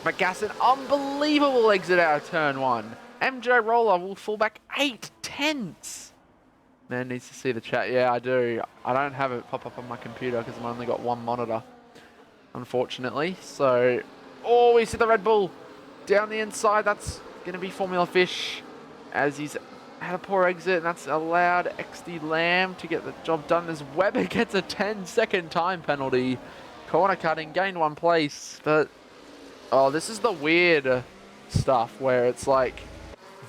Speaker 1: But Gas an unbelievable exit out of turn 1. MJ Roller will fall back 8 tenths. Man needs to see the chat. Yeah, I do. I don't have it pop up on my computer because I've only got one monitor, unfortunately. So, oh, we see the Red Bull down the inside. That's going to be Formula Fish as he's had a poor exit, and that's allowed XD Lamb to get the job done as Webber gets a 10-second time penalty. Corner cutting, gained 1 place, but oh, this is the weird stuff where it's like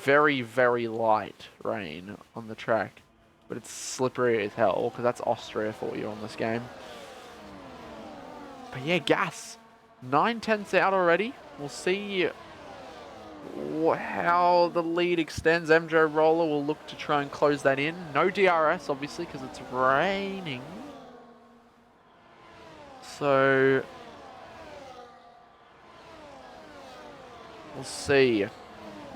Speaker 1: very, very light rain on the track, but it's slippery as hell because that's Austria for you on this game. But yeah, Gas 9 tenths out already. We'll see how the lead extends. MJ Roller will look to try and close that in. No DRS, obviously, because it's raining. So we'll see.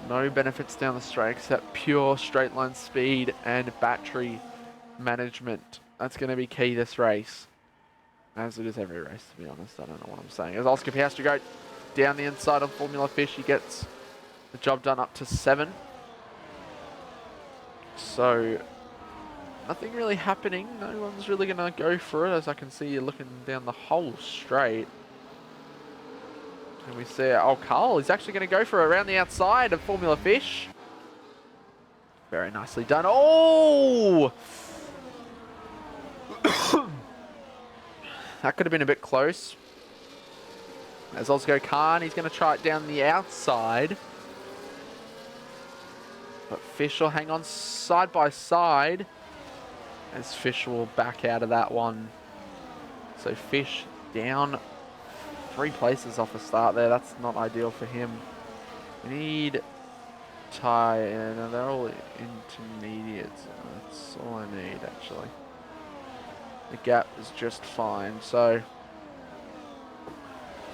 Speaker 1: No benefits down the straight except pure straight line speed and battery management. That's going to be key this race. As it is every race, to be honest. I don't know what I'm saying. As Oscar Piastri goes down the inside of Formula Fish, he gets the job done up to 7. So nothing really happening. No one's really going to go for it, as I can see you looking down the whole straight. And we see, oh, Carl is actually going to go for it around the outside of Formula Fish. Very nicely done. Oh! That could have been a bit close. As Osgo Khan, he's going to try it down the outside. But Fish will hang on side by side. As Fish will back out of that one. So Fish down 3 places off the start there. That's not ideal for him. We need tie, and they're all intermediates. That's all I need, actually. The gap is just fine. So,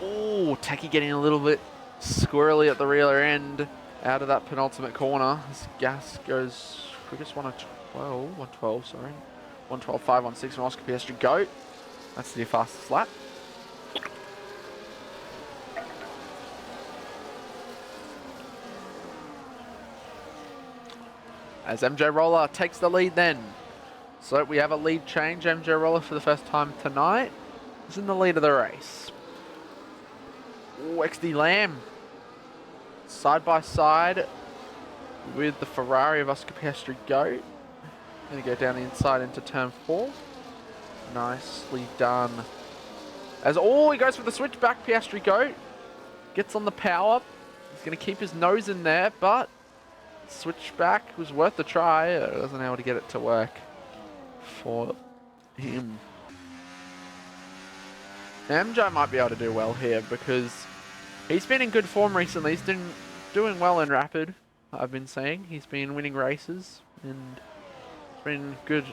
Speaker 1: oh, Techie getting a little bit squirrely at the rear end. out of that penultimate corner. This gas goes quickest 112, sorry. 112.516 from Oscar Piastri Goat. That's the fastest lap. As MJ Roller takes the lead then. So we have a lead change. MJ Roller for the first time tonight is in the lead of the race. Ooh, XD Lamb side by side with the Ferrari of Oscar Piastri Goat. Going to go down the inside into turn 4. Nicely done. As he goes for the switchback. Piastri Goat gets on the power. He's going to keep his nose in there, but switchback was worth the try. Wasn't able to get it to work for him. MJ might be able to do well here because he's been in good form recently. He's been doing well in Rapid, I've been saying. He's been winning races and it's been good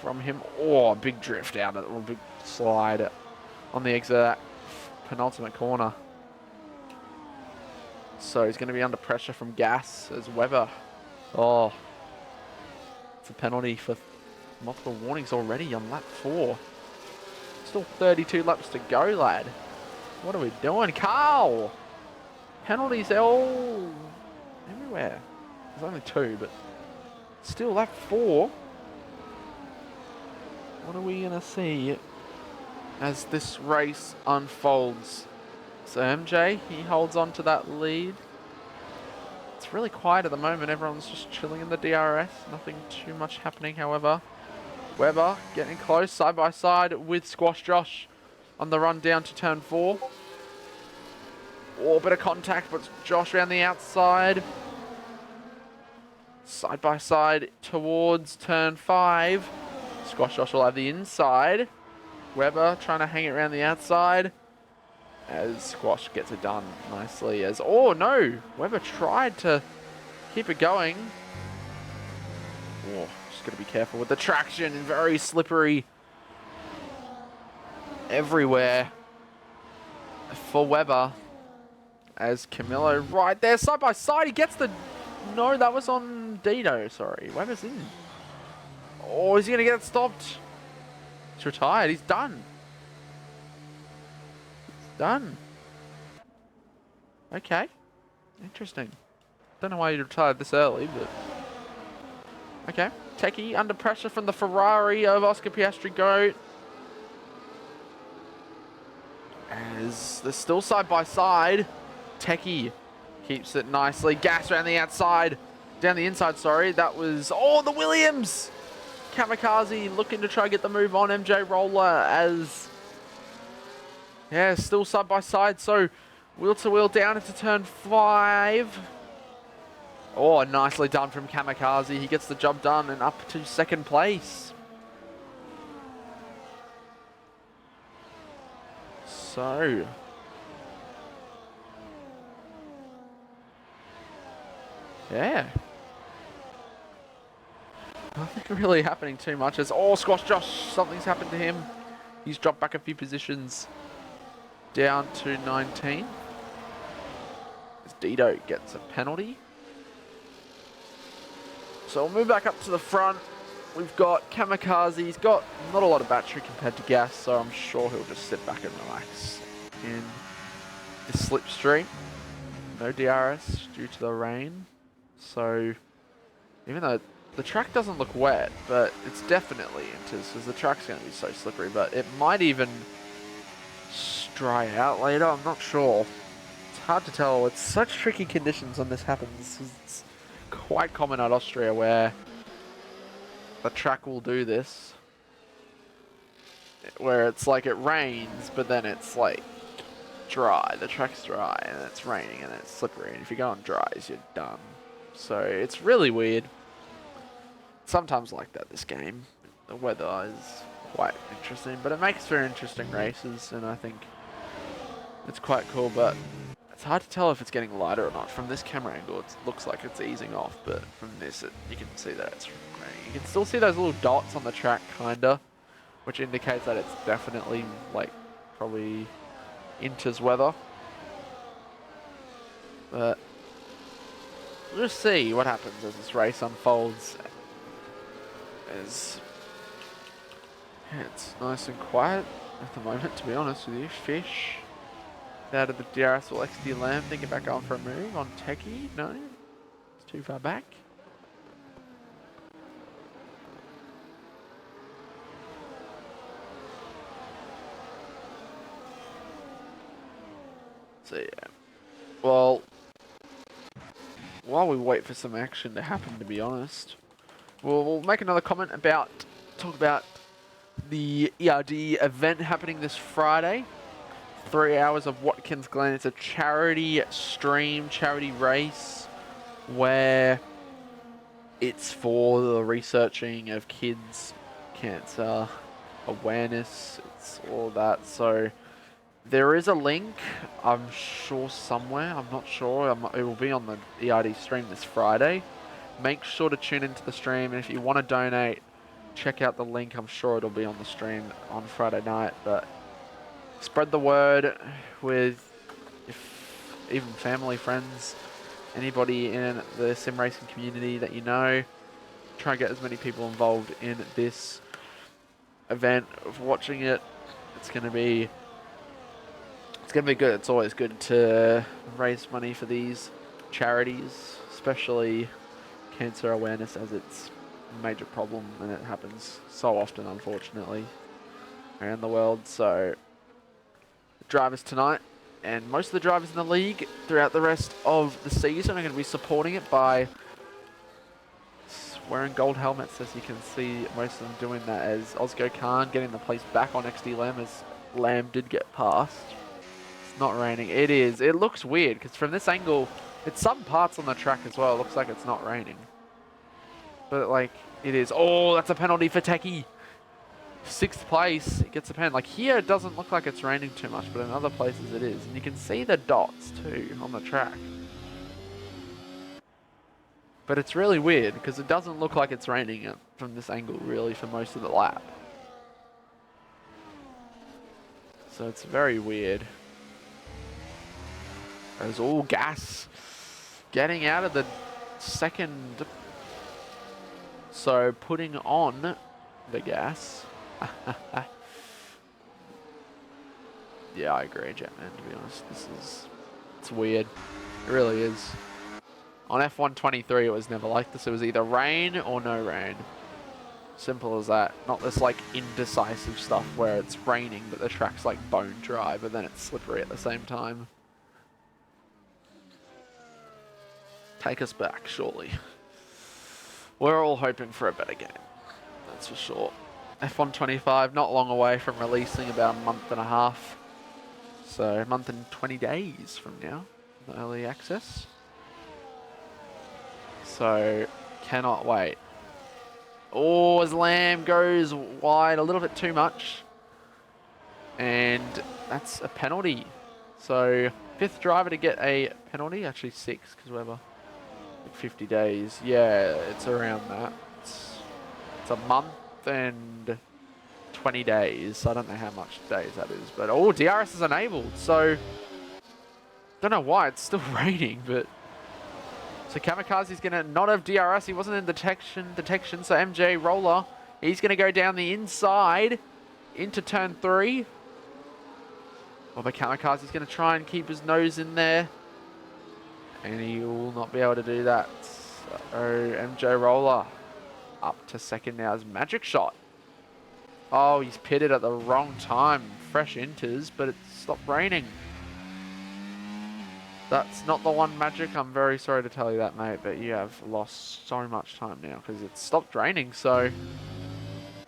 Speaker 1: from him. Oh, big drift out of it, big slide on the exit of that penultimate corner. So he's going to be under pressure from gas as Webber. Oh, it's a penalty for multiple warnings already on lap 4. Still 32 laps to go, lad. What are we doing? Carl! Penalties all everywhere. There's only 2, but still lap 4. What are we going to see as this race unfolds? So MJ, he holds on to that lead. It's really quiet at the moment. Everyone's just chilling in the DRS. Nothing too much happening, however. Webber getting close, side by side with Squash Josh on the run down to turn 4. Oh, bit of contact, but Josh around the outside. Side by side towards turn 5. Squash Josh will have the inside. Webber trying to hang it around the outside. As Squash gets it done nicely as... Oh, no! Webber tried to keep it going. Oh, just got to be careful with the traction. Very slippery everywhere for Webber. As Camillo right there, side by side. He gets the... No, that was on Dino, sorry. Webber's in. Oh, is he going to get it stopped? He's retired. He's done. Done. Okay. Interesting. Don't know why you retired this early, but... Okay. Techie under pressure from the Ferrari of Oscar Piastri Goat. As they're still side by side. Techie keeps it nicely. Gas around the outside. Down the inside, sorry. That was... Oh, the Williams! Kamikaze looking to try and get the move on. MJ Roller as... Yeah, still side by side, so wheel to wheel down into turn 5. Oh, nicely done from Kamikaze. He gets the job done and up to 2nd place. So. Yeah. Nothing really happening too much as, oh, Squash Josh, something's happened to him. He's dropped back a few positions. Down to 19. As Dido gets a penalty. So we'll move back up to the front. We've got Kamikaze. He's got not a lot of battery compared to Gas, so I'm sure he'll just sit back and relax in the slipstream. No DRS due to the rain. So even though the track doesn't look wet, but it's definitely into, because the track's going to be so slippery, but it might even dry out later, I'm not sure. It's hard to tell. It's such tricky conditions when this happens. It's quite common at Austria where the track will do this. Where it's like it rains, but then it's like dry. The track's dry and it's raining and it's slippery. And if you go on dries, you're done. So it's really weird. Sometimes like that, this game. The weather is quite interesting, but it makes for interesting races, and I think it's quite cool, but it's hard to tell if it's getting lighter or not. From this camera angle, it looks like it's easing off, but from this, you can see that it's raining. You can still see those little dots on the track, kinda, which indicates that it's definitely, like, probably Inter's weather. But We'll just see what happens as this race unfolds. As yeah, it's nice and quiet at the moment, to be honest with you. Fish out of the DRS or XD Lamb, thinking about going for a move on Techie. No, it's too far back. So yeah, well, while we wait for some action to happen, to be honest, we'll make another comment about, talk about the ERD event happening this Friday. 3 hours of Watkins Glen. It's a charity stream, charity race, where it's for the researching of kids, cancer, awareness, it's all that. So there is a link, I'm sure somewhere, I'm not sure, it will be on the ERD stream this Friday. Make sure to tune into the stream, and if you want to donate, check out the link. I'm sure it'll be on the stream on Friday night, but spread the word with even family, friends, anybody in the sim racing community that you know. Try and get as many people involved in this event of watching it. It's gonna be good. It's always good to raise money for these charities, especially cancer awareness, as it's a major problem and it happens so often, unfortunately, around the world. So drivers tonight, and most of the drivers in the league throughout the rest of the season are going to be supporting it by wearing gold helmets, as you can see most of them doing that, as Ozgo Khan getting the place back on XD Lamb, as Lamb did get past. It's not raining. It is. It looks weird because from this angle, it's some parts on the track as well. It looks like it's not raining, but like it is. Oh, that's a penalty for Techie. 6th place, it gets a pen. Like here, it doesn't look like it's raining too much, but in other places it is. And you can see the dots too on the track. But it's really weird because it doesn't look like it's raining from this angle really for most of the lap. So it's very weird. There's all gas getting out of the second. So putting on the gas. Yeah, I agree, Jetman, to be honest. It's weird. It really is. On F123, it was never like this. It was either rain or no rain. Simple as that. Not this, like, indecisive stuff where it's raining, but the track's, like, bone dry, but then it's slippery at the same time. Take us back, surely. We're all hoping for a better game. That's for sure. F125, not long away from releasing, about a month and a half. So, a month and 20 days from now, the early access. So, cannot wait. Oh, as Lamb goes wide a little bit too much. And that's a penalty. So, 5th driver to get a penalty. Actually 6, because we're like 50 days. Yeah, it's around that. It's a month and 20 days. I don't know how much days that is. But, oh, DRS is enabled. So, don't know why. It's still raining, but... So Kamikaze's going to not have DRS. He wasn't in detection. So MJ Roller, he's going to go down the inside into turn 3. Well, but Kamikaze's going to try and keep his nose in there. And he will not be able to do that. So MJ Roller up to second now as Magic Shot. Oh, he's pitted at the wrong time. Fresh inters, but it stopped raining. That's not the one, Magic. I'm very sorry to tell you that, mate, but you have lost so much time now because it stopped raining. So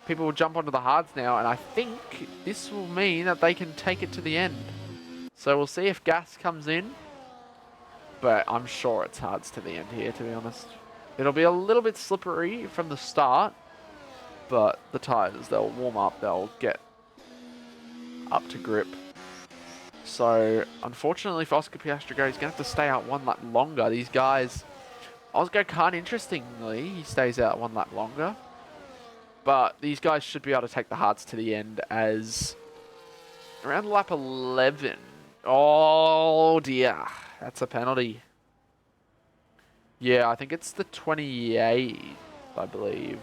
Speaker 1: people will jump onto the hards now, and I think this will mean that they can take it to the end. So we'll see if gas comes in, but I'm sure it's hards to the end here, to be honest. It'll be a little bit slippery from the start, but the tyres, they'll warm up, they'll get up to grip. So, unfortunately for Oscar Piastri, he's going to have to stay out 1 lap longer. These guys, Oscar Khan, interestingly, he stays out 1 lap longer. But these guys should be able to take the hards to the end as around lap 11. Oh dear, that's a penalty. Yeah, I think it's the 28th, I believe.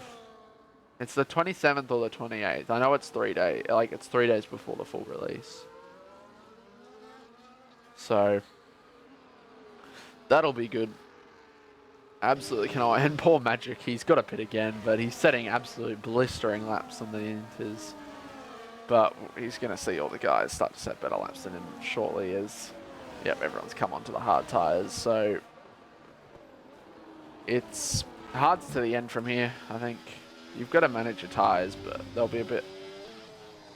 Speaker 1: It's the 27th or the 28th. I know it's 3 days. Like, it's 3 days before the full release. So, that'll be good. Absolutely cannot. And poor Magic, he's got a pit again, but he's setting absolute blistering laps on the Inters. But he's going to see all the guys start to set better laps than him shortly as, yep, everyone's come onto the hard tyres. So, it's hard to the end from here, I think. You've got to manage your tyres, but they'll be a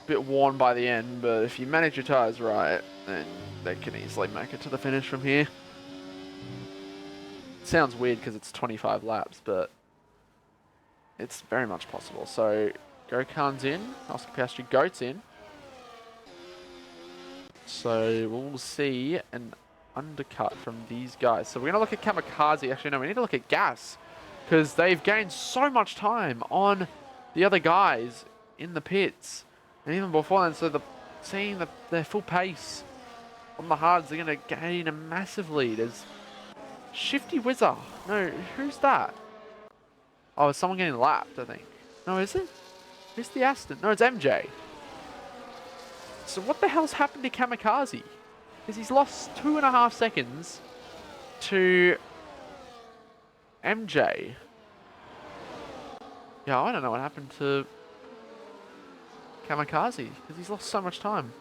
Speaker 1: bit worn by the end. But if you manage your tyres right, then they can easily make it to the finish from here. It sounds weird because it's 25 laps, but it's very much possible. So, Gokhan's in, Oscar Piastri Goat's in. So, we'll see an undercut from these guys. So, we're going to look at Kamikaze. Actually, no, we need to look at Gas, because they've gained so much time on the other guys in the pits. And even before then, so seeing that their full pace on the hards, they're going to gain a massive lead as Shifty Whizzer. No, who's that? Oh, it's someone getting lapped, I think. No, is it? Who's the Aston? No, it's MJ. So what the hell's happened to Kamikaze? Because he's lost 2.5 seconds to MJ. Yeah, I don't know what happened to Kamikaze because he's lost so much time.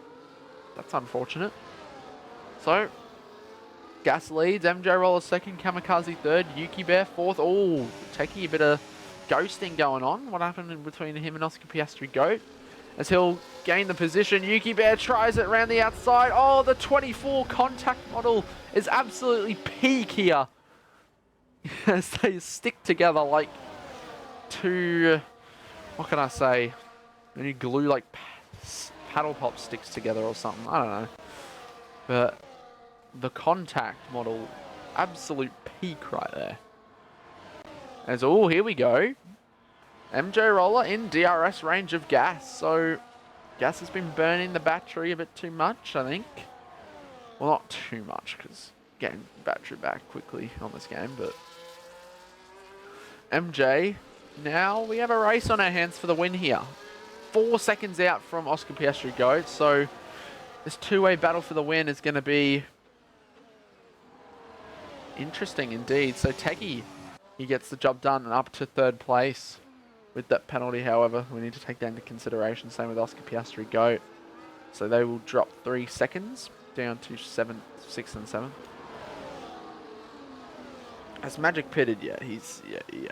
Speaker 1: That's unfortunate. So, Gas leads, MJ Roller second, Kamikaze third, Yuki Bear fourth. Oh, taking a bit of ghosting going on. What happened in between him and Oscar Piastri Goat? As he'll gain the position, Yuki Bear tries it around the outside. Oh, the 24 contact model is absolutely peak here. As they stick together like two, what can I say? When you glue like paddle pop sticks together or something. I don't know. But the contact model, absolute peak right there. As, oh, here we go. MJ Roller in DRS range of Gas. So, Gas has been burning the battery a bit too much, I think. Well, not too much, because getting battery back quickly on this game, but MJ, now we have a race on our hands for the win here. 4 seconds out from Oscar Piastri Goat, so this two-way battle for the win is going to be interesting indeed. So Techie, he gets the job done and up to 3rd place with that penalty. However, we need to take that into consideration. Same with Oscar Piastri Goat. So they will drop 3 seconds down to 7th, 6th and 7th. Has Magic pitted yet? He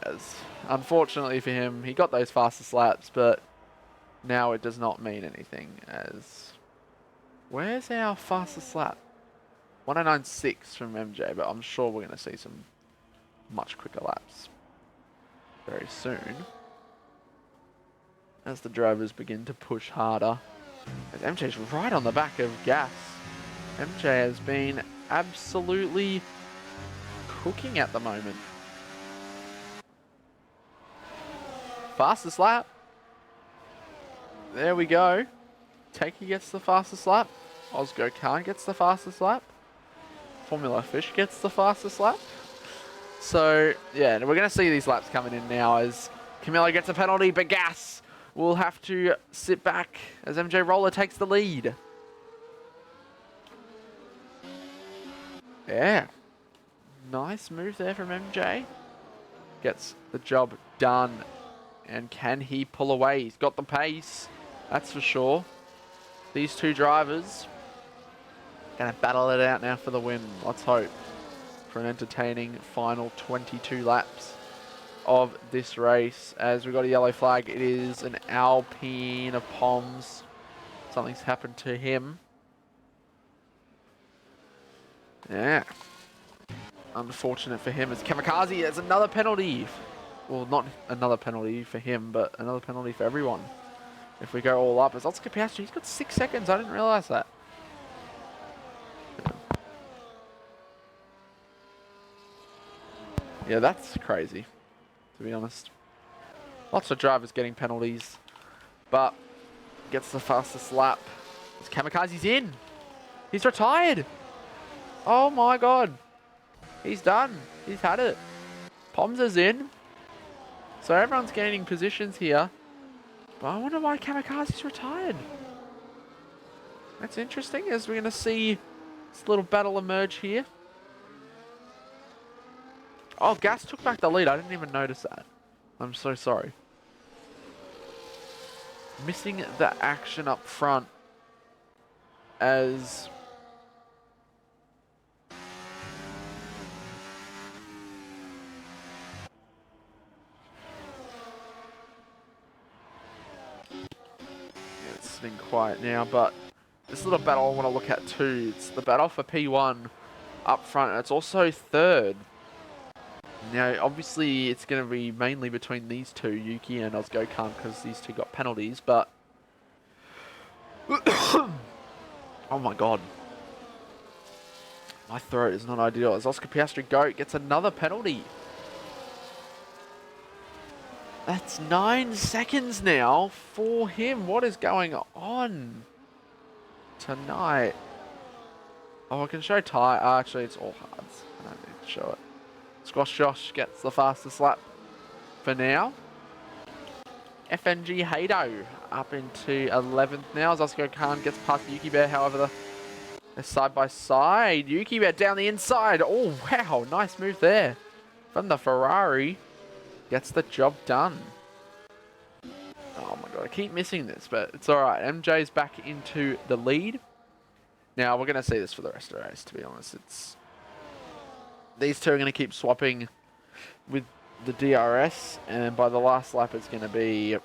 Speaker 1: has. Unfortunately for him, he got those fastest laps, but now it does not mean anything as... Where's our fastest lap? 109.6 from MJ, but I'm sure we're going to see some much quicker laps very soon as the drivers begin to push harder. As MJ's right on the back of Gas. MJ has been absolutely cooking at the moment. Fastest lap. There we go. Takey gets the fastest lap. Osgo Khan gets the fastest lap. Formula Fish gets the fastest lap. So, yeah, we're going to see these laps coming in now as Camilo gets a penalty, but Gas will have to sit back as MJ Roller takes the lead. Yeah. Nice move there from MJ. Gets the job done. And can he pull away? He's got the pace. That's for sure. These two drivers going to battle it out now for the win. Let's hope for an entertaining final 22 laps of this race. As we got a yellow flag, it is an Alpine of Poms. Something's happened to him. Yeah. Unfortunate for him as Kamikaze has another penalty. Well, not another penalty for him, but another penalty for everyone. If we go all up, as Oscar Piastri, he's got 6 seconds. I didn't realize that. Yeah, that's crazy, to be honest. Lots of drivers getting penalties, but gets the fastest lap. As Kamikaze's in. He's retired. Oh my god. He's done. He's had it. Poms is in. So everyone's gaining positions here. But I wonder why Kamikaze's retired. That's interesting, as we're going to see this little battle emerge here. Oh, Gas took back the lead. I didn't even notice that. I'm so sorry. Missing the action up front as... It's been quiet now, but this little battle I want to look at too. It's the battle for P1 up front, and it's also third. Now, obviously, it's going to be mainly between these two, Yuki and Ozgo-Khan, because these two got penalties, but... oh my god. My throat is not ideal. As Oscar Piastri Goat gets another penalty. That's 9 seconds now for him. What is going on tonight? Oh, I can show Ty. Actually, it's all hards. I don't need to show it. Squash Josh gets the fastest lap for now. FNG Hado up into 11th now as Ozgo-Khan gets past Yuki Bear. However, they're side by side. Yuki Bear down the inside. Oh, wow. Nice move there from the Ferrari. Gets the job done. Oh my god, I keep missing this, but it's alright. MJ's back into the lead. Now, we're going to see this for the rest of the race, to be honest. These two are going to keep swapping with the DRS, and by the last lap, it's going to be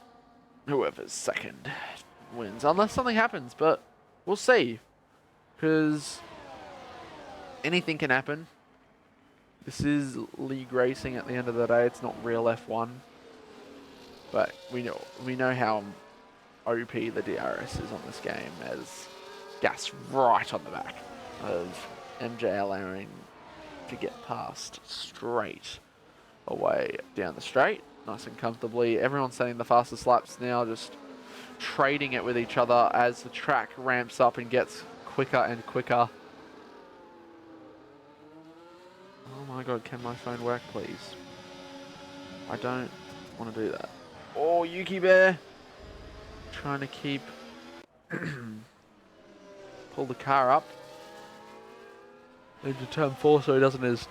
Speaker 1: whoever's second wins, unless something happens, but we'll see, because anything can happen. This is league racing at the end of the day. It's not real F1. But we know how OP the DRS is on this game, as Gas right on the back of MJ, allowing to get past straight away down the straight. Nice and comfortably. Everyone's setting the fastest laps now, just trading it with each other as the track ramps up and gets quicker and quicker. Oh my god, can my phone work, please? I don't want to do that. Oh, Yuki Bear! Trying to keep... pull the car up into turn 4 so he doesn't hit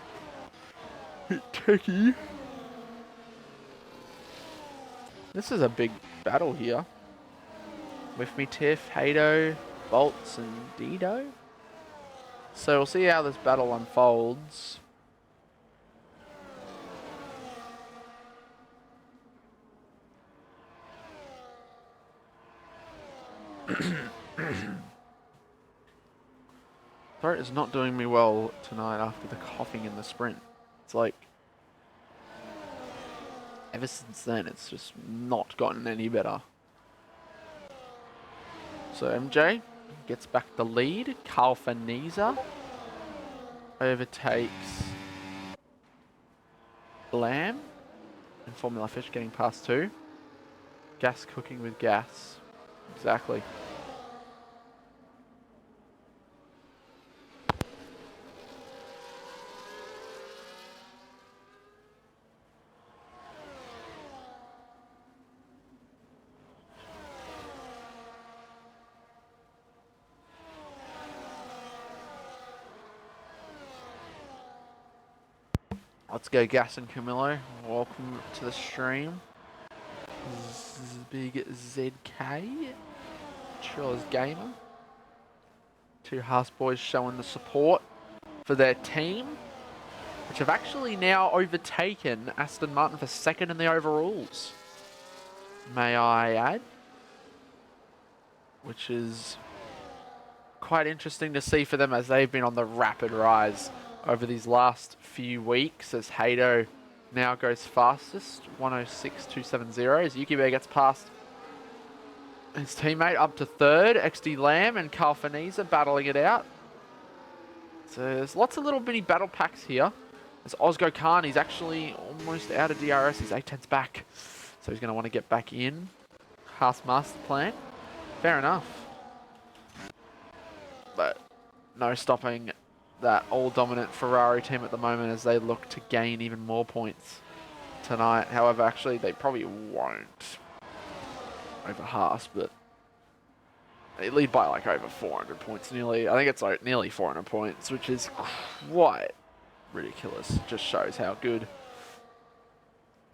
Speaker 1: Techie. This is a big battle here. With me, Tiff, Hado, Bolts, and Dido. So we'll see how this battle unfolds. Throat is not doing me well tonight after the coughing in the sprint. It's like, ever since then, it's just not gotten any better. So MJ gets back the lead. Carl Faniza overtakes Lamb and Formula Fish getting past 2. Gas cooking with gas. Exactly. Let's go, Gas and Camillo. Welcome to the stream. This is Big ZK. Chillers Gamer. Two Haas boys showing the support for their team, which have actually now overtaken Aston Martin for second in the overalls, may I add. Which is quite interesting to see for them, as they've been on the rapid rise over these last few weeks, as Hado now goes fastest, 106.270, as Yuki Bear gets past his teammate up to third, XD Lamb and Carl Faniza battling it out. So there's lots of little mini battle packs here. As Ozgo-Khan, he's actually almost out of DRS, he's 8/10 back, so he's going to want to get back in. Haas master plan, fair enough. But no stopping that all-dominant Ferrari team at the moment as they look to gain even more points. tonight. However, actually, they probably won't over Haas, but they lead by like over 400 points nearly. I think it's like nearly 400 points, which is quite ridiculous. It just shows how good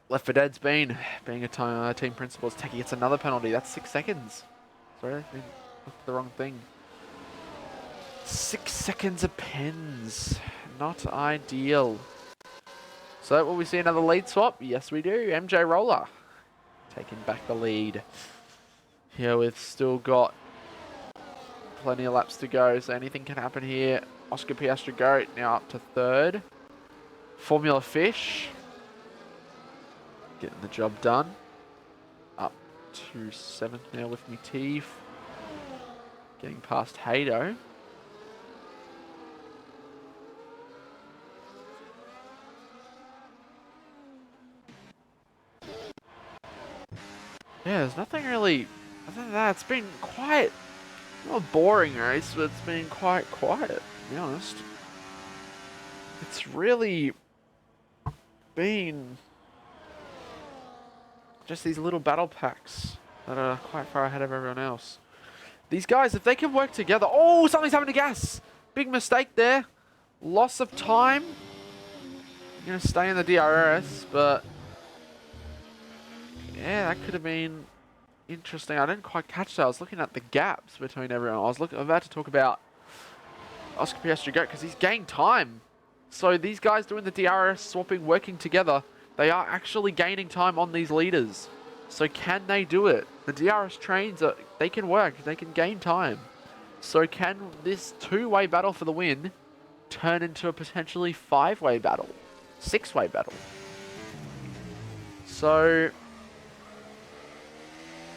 Speaker 1: Left 4 Dead's been. Being a team principal, Techie gets another penalty. That's 6 seconds. Sorry, I looked at the wrong thing. 6 seconds of pens. Not ideal. So will we see another lead swap? Yes, we do. MJ Roller taking back the lead. Here we've still got plenty of laps to go, so anything can happen here. Oscar Piastri Goat now up to 3rd. Formula Fish getting the job done. Up to 7th now with me teeth. Getting past Hado. Yeah, there's nothing really other than that. It's been quite, not a boring race, but it's been quite quiet, to be honest. It's really been just these little battle packs that are quite far ahead of everyone else. These guys, if they can work together... Oh, something's happened to gas! Big mistake there. Loss of time. I'm going to stay in the DRS, but... yeah, that could have been interesting. I didn't quite catch that. I was looking at the gaps between everyone. I was about to talk about Oscar Piastri Goat because he's gained time. So these guys doing the DRS swapping, working together, they are actually gaining time on these leaders. So can they do it? The DRS trains, they can work. They can gain time. So can this two-way battle for the win turn into a potentially 5-way battle? 6-way battle? So...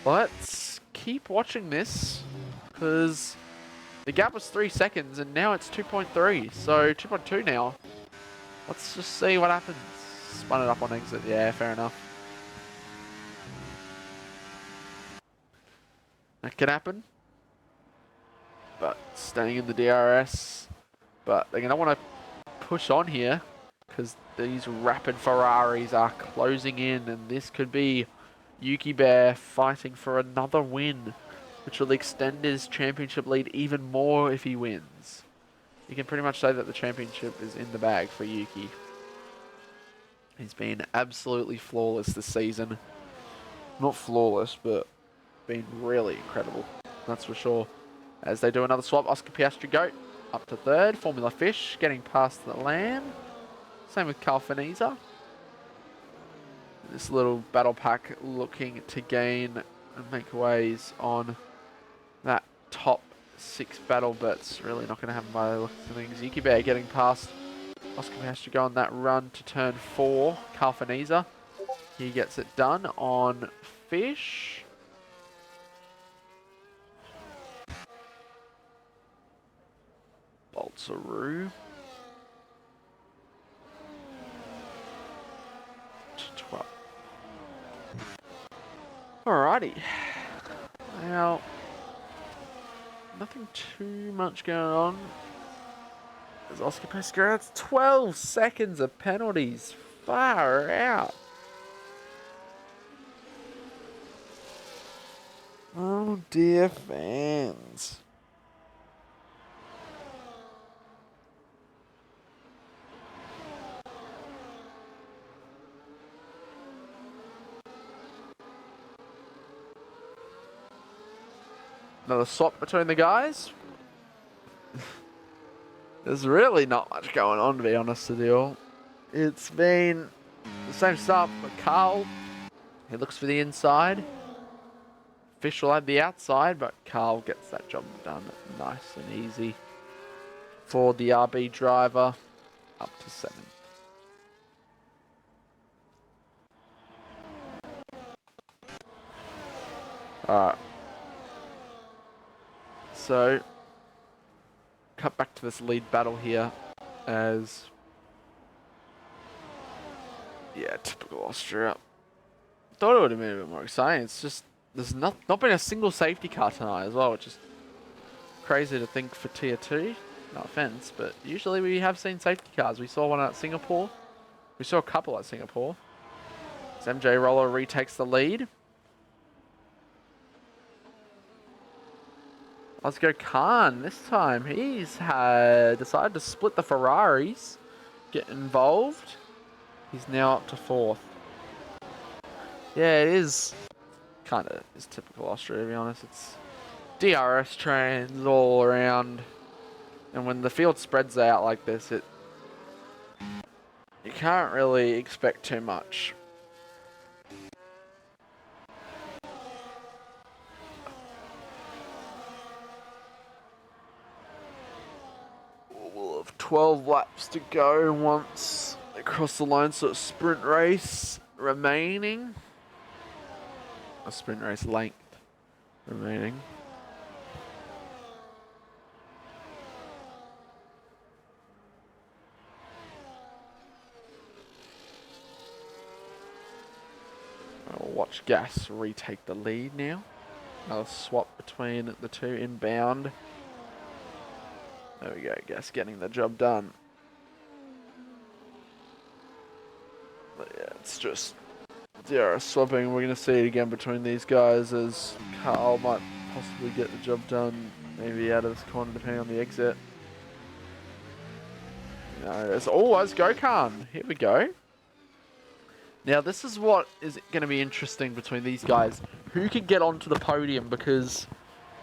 Speaker 1: let's keep watching this, because the gap was 3 seconds and now it's 2.3, so 2.2 now. Let's just see what happens. Spun it up on exit, yeah, fair enough. That can happen, but staying in the DRS, but they're going to want to push on here, because these rapid Ferraris are closing in, and this could be Yuki Bear fighting for another win, which will extend his championship lead even more if he wins. You can pretty much say that the championship is in the bag for Yuki. He's been absolutely flawless this season. Not flawless, but been really incredible. That's for sure. As they do another swap, Oscar Piastri Goat up to 3rd. Formula Fish getting past the Lamb. Same with Carl Feniza. This little battle pack looking to gain and make ways on that top 6 battle, but it's really not going to happen by the looks of things. Yuki Bear getting past Oscar Piastri Goat on that run to turn 4. Carl Feniza, he gets it done on Fish. Boltzaroo. 12. Alrighty. Now, nothing too much going on. As Oscar Piastri Goat, 12 seconds of penalties. Far out. Oh dear fans. Another swap between the guys. There's really not much going on, to be honest with you all. It's been the same stuff, but Carl, he looks for the inside. Fish will have the outside, but Carl gets that job done nice and easy for the RB driver up to 7th. Alright. So, cut back to this lead battle here as... yeah, typical Austria. Thought it would have been a bit more exciting. It's just, there's not been a single safety car tonight as well, which is crazy to think for Tier 2. No offense, but usually we have seen safety cars. We saw one at Singapore. We saw a couple at Singapore. As MJ Roller retakes the lead. Let's go Khan this time. He's decided to split the Ferraris, get involved. He's now up to 4th. Yeah, it is kind of is typical Austria, to be honest. It's DRS trains all around. And when the field spreads out like this, you can't really expect too much. We'll have 12 laps to go once across the line, so a sprint race remaining. A sprint race length remaining. I'll watch Gas retake the lead now. Another swap between the two inbound. There we go, Gas getting the job done. But yeah, it's just DRS swapping. We're going to see it again between these guys as Carl might possibly get the job done. Maybe out of this corner depending on the exit. No, it's always go Khan. Here we go. Now this is what is going to be interesting between these guys. Who can get onto the podium, because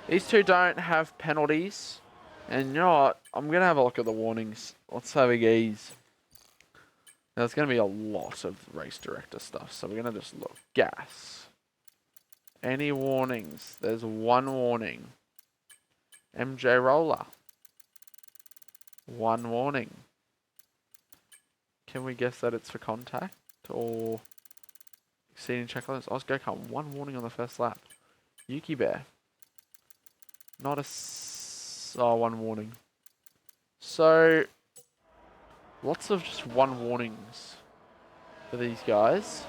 Speaker 1: these two don't have penalties. And you know what? I'm going to have a look at the warnings. Let's have a gaze. Now, there's going to be a lot of race director stuff, so we're going to just look. Gas. Any warnings? There's one warning. MJ Roller. One warning. Can we guess that it's for contact or exceeding check limits? Osgo Khan, one warning on the first lap. Yuki Bear. Not a... one warning. So... lots of just one warnings for these guys.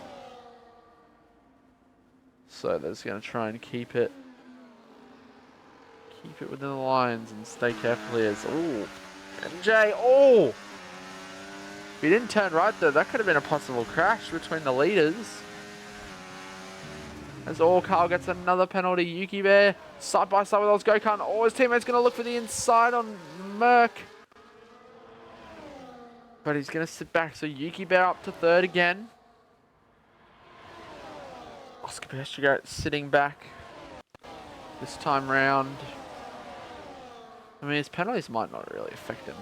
Speaker 1: So they're just going to try and keep it within the lines and stay carefully as... ooh, MJ, oh! If he didn't turn right there, that could have been a possible crash between the leaders. As Carl gets another penalty. Yuki Bear, side by side with Osgo Khan. Oh, his teammate's going to look for the inside on Merc. But he's going to sit back. So Yuki Bear up to 3rd again. Oscar Pestrigo sitting back this time round. I mean, his penalties might not really affect him.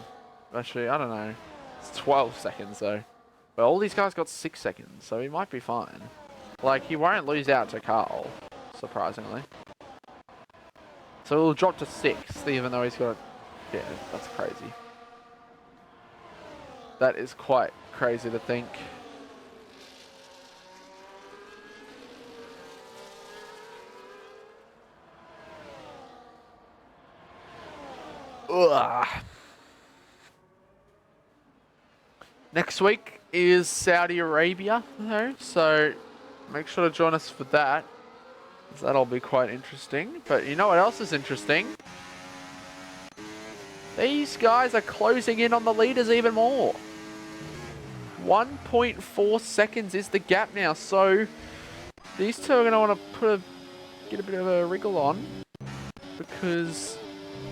Speaker 1: Actually, I don't know. It's 12 seconds though. But all these guys got 6 seconds, so he might be fine. Like, he won't lose out to Carl, surprisingly. So he'll drop to 6th, even though he's got... yeah, that's crazy. That is quite crazy to think. Ugh. Next week is Saudi Arabia, though, so make sure to join us for that. That'll be quite interesting. But you know what else is interesting? These guys are closing in on the leaders even more. 1.4 seconds is the gap now, so these two are going to want to get a bit of a wriggle on, because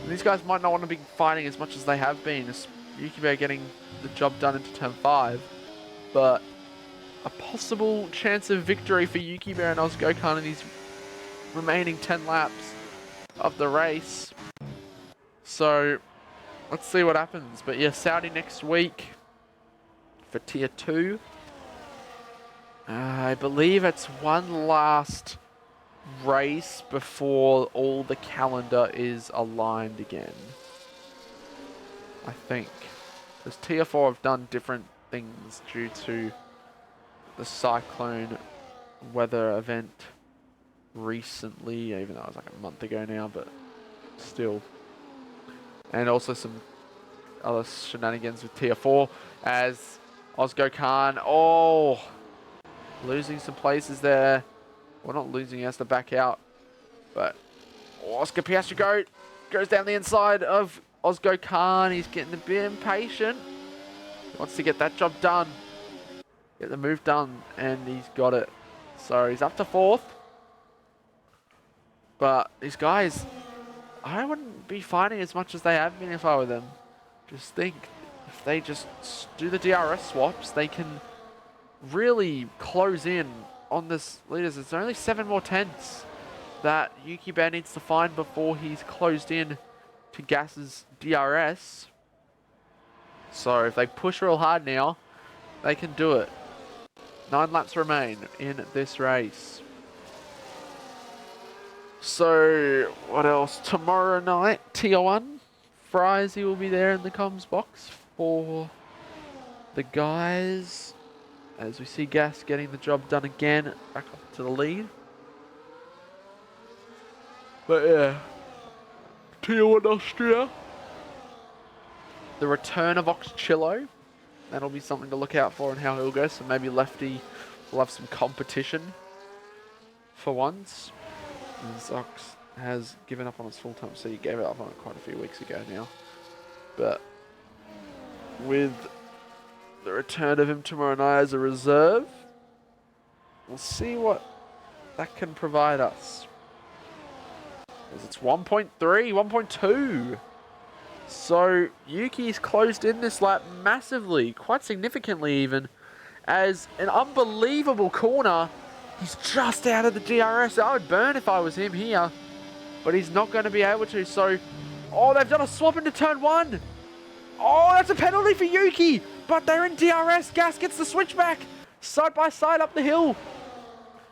Speaker 1: these guys might not want to be fighting as much as they have been. Yuki Bear getting the job done into turn 5, but a possible chance of victory for Yuki Bear and Osgo Khan in these remaining 10 laps of the race. So let's see what happens. But yeah, Saudi next week for tier 2. I believe it's one last race before all the calendar is aligned again. I think. Because tier 4 have done different things due to the cyclone weather event recently, even though it was like a month ago now, but still. And also some other shenanigans with tier 4 as Osgo Khan, losing some places there. Well, not losing, he has to back out. But Oscar Piastri goes down the inside of Osgo Khan. He's getting a bit impatient. He wants to get that job done. get the move done, and he's got it. So he's up to 4th. But these guys, I wouldn't be fighting as much as they have been if I were them. Just think, if they just do the DRS swaps, they can really close in on this leaders. It's only 7 more tenths that Yuki Bear needs to find before he's closed in to Gas's DRS. So if they push real hard now, they can do it. 9 laps remain in this race. So what else? Tomorrow night, Tier 1, Frizy will be there in the comms box for the guys. As we see Gas getting the job done again, back up to the lead. But yeah, Tier 1 Austria. The return of Oxchillo. That'll be something to look out for and how he'll go. So maybe Lefty will have some competition for once. And Zox has given up on his full-time seat. He gave it up on it quite a few weeks ago now. But with the return of him tomorrow night as a reserve, we'll see what that can provide us. As it's 1.3, 1.2. So Yuki's closed in this lap massively, quite significantly even, as an unbelievable corner. He's just out of the DRS. I would burn if I was him here, but he's not going to be able to. So, oh, they've done a swap into turn 1. Oh, that's a penalty for Yuki, but they're in DRS. Gas gets the switchback, side by side up the hill.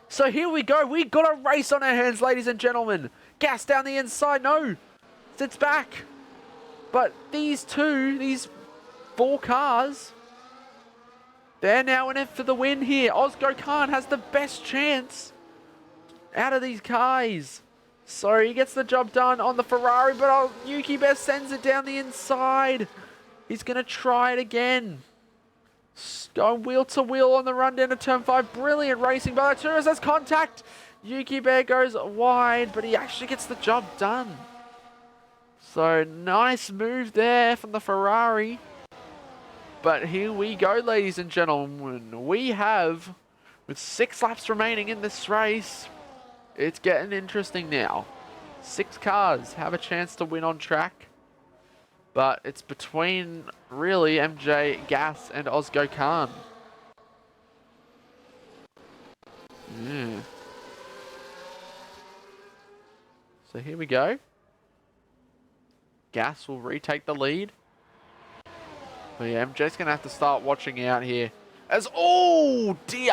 Speaker 1: So here we go. We got a race on our hands, ladies and gentlemen. Gas down the inside. No, sits back. But these 4 cars, they're now in it for the win here. Ozgo Khan has the best chance out of these guys. So he gets the job done on the Ferrari, but Yuki Bear sends it down the inside. He's going to try it again. Going wheel to wheel on the run down to turn 5. Brilliant racing by Arturis. Has contact. Yuki Bear goes wide, but he actually gets the job done. So nice move there from the Ferrari. But here we go, ladies and gentlemen. We have, with 6 laps remaining in this race, it's getting interesting now. 6 cars have a chance to win on track. But it's between, really, MJ, Gas, and Ozgo Khan. Yeah. So here we go. Gas will retake the lead. But yeah, MJ's going to have to start watching out here. As, oh dear!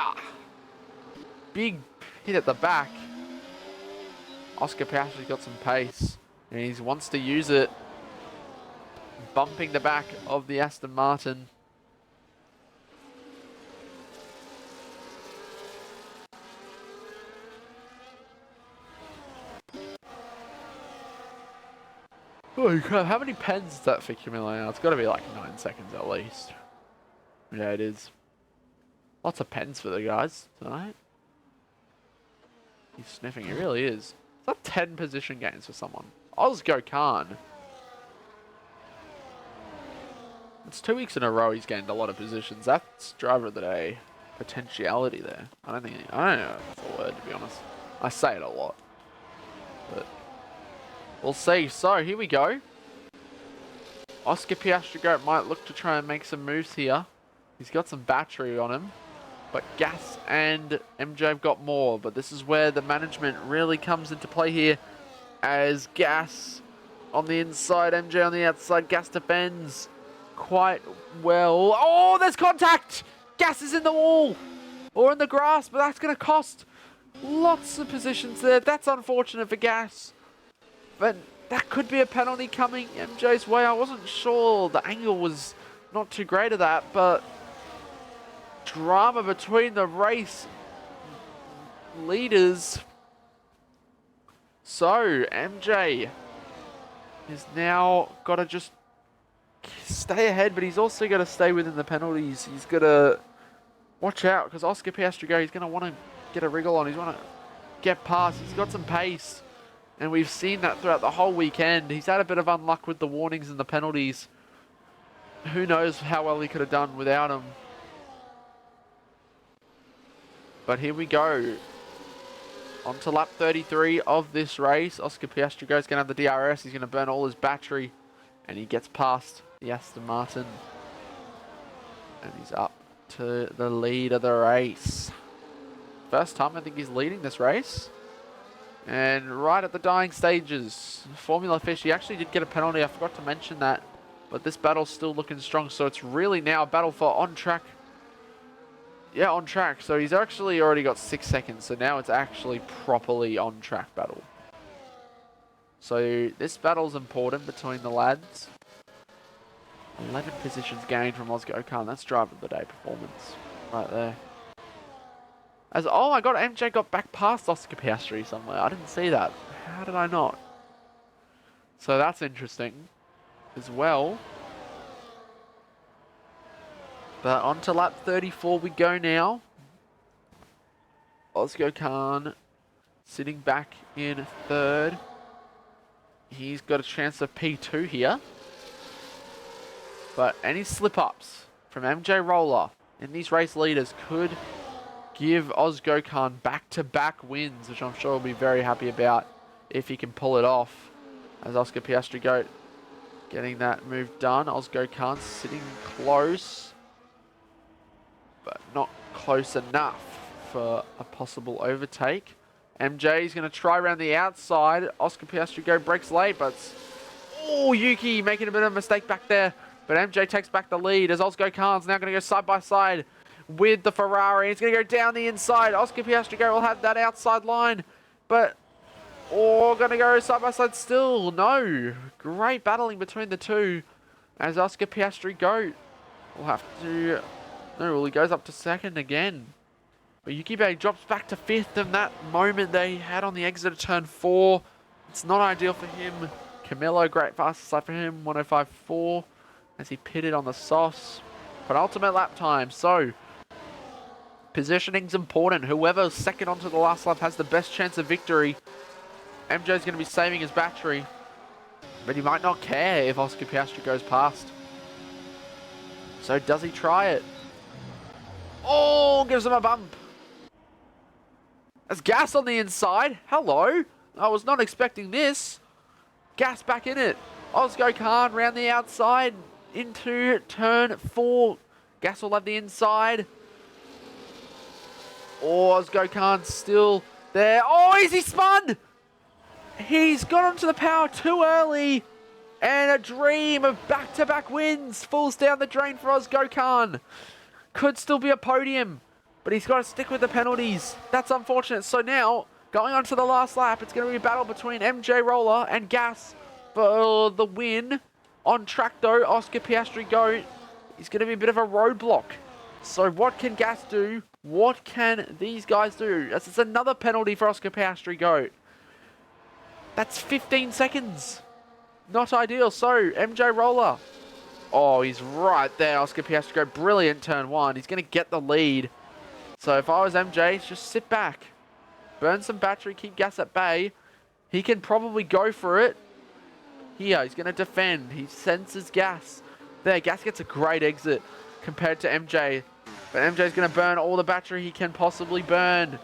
Speaker 1: Big hit at the back. Oscar Piastri's got some pace. And he wants to use it. Bumping the back of the Aston Martin. Oh crap, how many pens is that for Camilla now? It's got to be like 9 seconds at least. Yeah, it is. Lots of pens for the guys tonight. He's sniffing, he really is. Is that 10 position gains for someone? Ozgo Khan. It's 2 weeks in a row he's gained a lot of positions. That's driver of the day potentiality there. I don't know if that's a word, to be honest. I say it a lot. But we'll see. So here we go. Oscar Piastri might look to try and make some moves here. He's got some battery on him. But Gas and MJ have got more. But this is where the management really comes into play here. As Gas on the inside, MJ on the outside. Gas defends quite well. Oh, there's contact! Gas is in the wall! Or in the grass, but that's going to cost lots of positions there. That's unfortunate for Gas. But that could be a penalty coming MJ's way. I wasn't sure. The angle was not too great of that, but drama between the race leaders. So, MJ is now got to just stay ahead, but he's also got to stay within the penalties. He's got to watch out, because Oscar Piastri, he's going to want to get a wriggle on. He's want to get past. He's got some pace, and we've seen that throughout the whole weekend. He's had a bit of unluck with the warnings and the penalties. Who knows how well he could have done without him. But here we go. On to lap 33 of this race. Oscar Piastri goes going to have the DRS. He's going to burn all his battery. And he gets past the Aston Martin. And he's up to the lead of the race. First time I think he's leading this race. And right at the dying stages, Formula Fish, he actually did get a penalty. I forgot to mention that. But this battle's still looking strong. So it's really now a battle for on track. Yeah, on track. So he's actually already got 6 seconds. So now it's actually properly on track battle. So this battle's important between the lads. 11 positions gained from Ozgo-Khan. That's driver of the day performance right there. As oh my god, MJ got back past Oscar Piastri somewhere. I didn't see that. How did I not? So that's interesting as well. But on to lap 34 we go now. Ozgo-Khan sitting back in third. He's got a chance of P2 here. But any slip-ups from MJ Roller and these race leaders could give Ozgo-Khan back-to-back wins, which I'm sure he'll be very happy about if he can pull it off. As Oscar Piastri Goat getting that move done. Ozgo-Khan sitting close, but not close enough for a possible overtake. MJ is going to try around the outside. Oscar Piastri Goat breaks late, but oh, Yuki making a bit of a mistake back there. But MJ takes back the lead as Ozgo-Khan's now going to go side by side with the Ferrari. He's going to go down the inside. Oscar Piastri Goat will have that outside line, but going to go side by side still. No. Great battling between the two as Oscar Piastri Goat will have to... No, well, he goes up to second again. But Yuki Bay drops back to fifth, and that moment they had on the exit of turn 4, it's not ideal for him. Camillo, great fastest lap for him, 105.4 as he pitted on the sauce. But ultimate lap time, so positioning's important. Whoever's second onto the last lap has the best chance of victory. MJ's going to be saving his battery, but he might not care if Oscar Piastri goes past. So does he try it? Oh, gives him a bump. There's gas on the inside. Hello. I was not expecting this. Gas back in it. Ozgo-Khan round the outside into turn 4. Gas will have the inside. Oh, Ozgo-Khan still there. Oh, is he spun? He's got onto the power too early. And a dream of back-to-back wins falls down the drain for Ozgo-Khan. Could still be a podium, but he's got to stick with the penalties. That's unfortunate. So now, going on to the last lap, it's going to be a battle between MJ Roller and Gas for the win. On track though, Oscar Piastri Goat is going to be a bit of a roadblock. So what can Gas do? What can these guys do? As it's another penalty for Oscar Piastri Goat. That's 15 seconds. Not ideal. So, MJ Roller. Oh, he's right there. Oscar Piastri Goat. Brilliant turn 1. He's going to get the lead. So if I was MJ, just sit back. Burn some battery. Keep Gas at bay. He can probably go for it. Here, he's going to defend. He senses Gas. There, Gas gets a great exit compared to MJ. But MJ's going to burn all the battery he can possibly burn.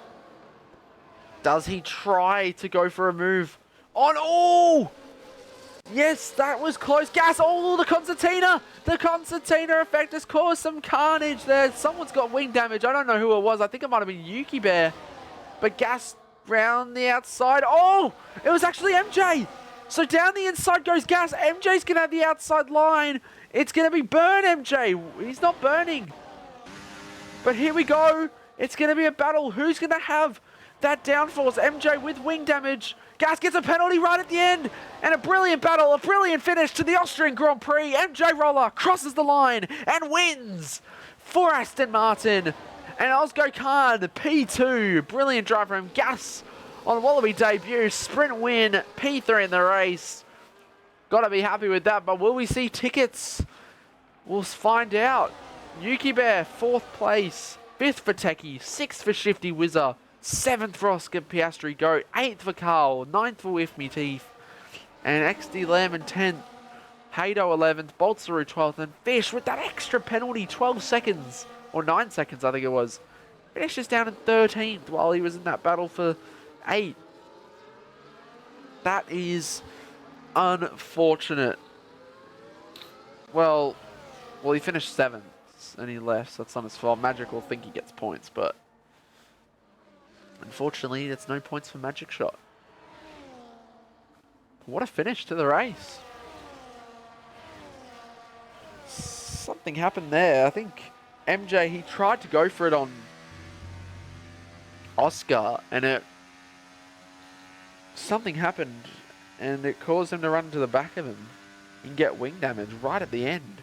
Speaker 1: Does he try to go for a move? On oh! Yes, that was close. Gas, oh, the concertina! The concertina effect has caused some carnage there. Someone's got wing damage. I don't know who it was. I think it might have been Yuki Bear. But Gas round the outside. Oh, it was actually MJ. So down the inside goes Gas. MJ's going to have the outside line. It's going to be burn MJ. He's not burning. But here we go. It's going to be a battle. Who's going to have that downforce? MJ with wing damage. Gas gets a penalty right at the end. And a brilliant battle, a brilliant finish to the Austrian Grand Prix. MJ Roller crosses the line and wins for Aston Martin. And Ozgo-Khan, P2. Brilliant drive from him. Gas on Wallaby debut. Sprint win. P3 in the race. Got to be happy with that. But will we see tickets? We'll find out. Yuki Bear, 4th place. 5th for Techie. 6th for Shifty Whizzer. 7th for Oscar Piastri Goat, 8th for Carl, 9th for With Me Teeth, and XD Lemon 10th, Hado 11th, Boltsaru 12th, and Fish with that extra penalty, 12 seconds, or 9 seconds I think it was. finishes down in 13th while he was in that battle for 8th. That is unfortunate. Well, he finished 7th and he left, so that's not his fault. Magic will think he gets points, but unfortunately, there's no points for Magic Shot. What a finish to the race. Something happened there. I think MJ, he tried to go for it on Oscar, and something happened, and it caused him to run to the back of him and get wing damage right at the end.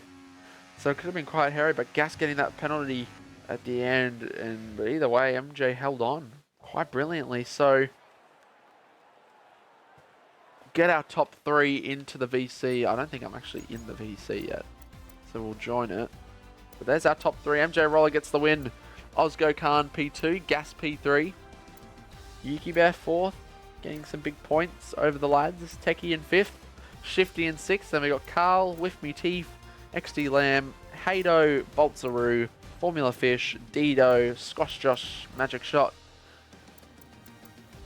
Speaker 1: So it could have been quite hairy, but Gas getting that penalty at the end, but either way, MJ held on quite brilliantly. So get our top 3 into the VC. I don't think I'm actually in the VC yet, so we'll join it. But there's our top 3. MJ Roller gets the win. Ozgo Khan P2, Gas P3, Yuki Bear 4th, getting some big points over the lads. Techie in 5th, Shifty in 6th. Then we got Carl, With Me Teeth, XD Lamb, Hado, Boltzaroo, Formula Fish, Dido, Squash Josh, Magic Shot.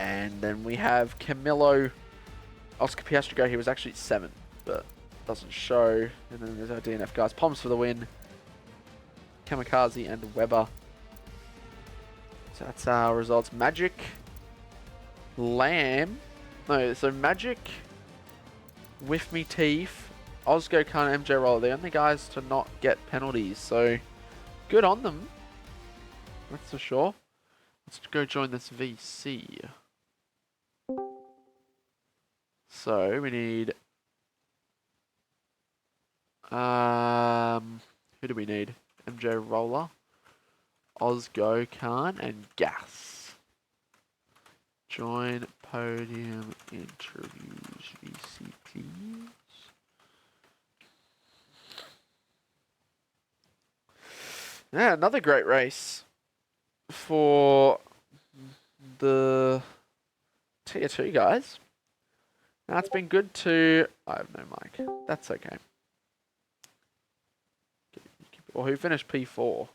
Speaker 1: And then we have Camillo, Oscar Piastrigo. He was actually 7th, but doesn't show. And then there's our DNF guys. Poms for the win. Kamikaze and Weber. So that's our results. Magic, Lamb. No, so Magic, With Me Teeth, Ozgo Khan, MJ Roller, the only guys to not get penalties, so good on them. That's for sure. Let's go join this VC. So we need who do we need? MJ Roller, Ozgo Khan, and Gas. Join podium interviews VC, please. Yeah, another great race for the Tier 2 guys. Now it's been good to... I have no mic. That's okay. Well, who finished P4?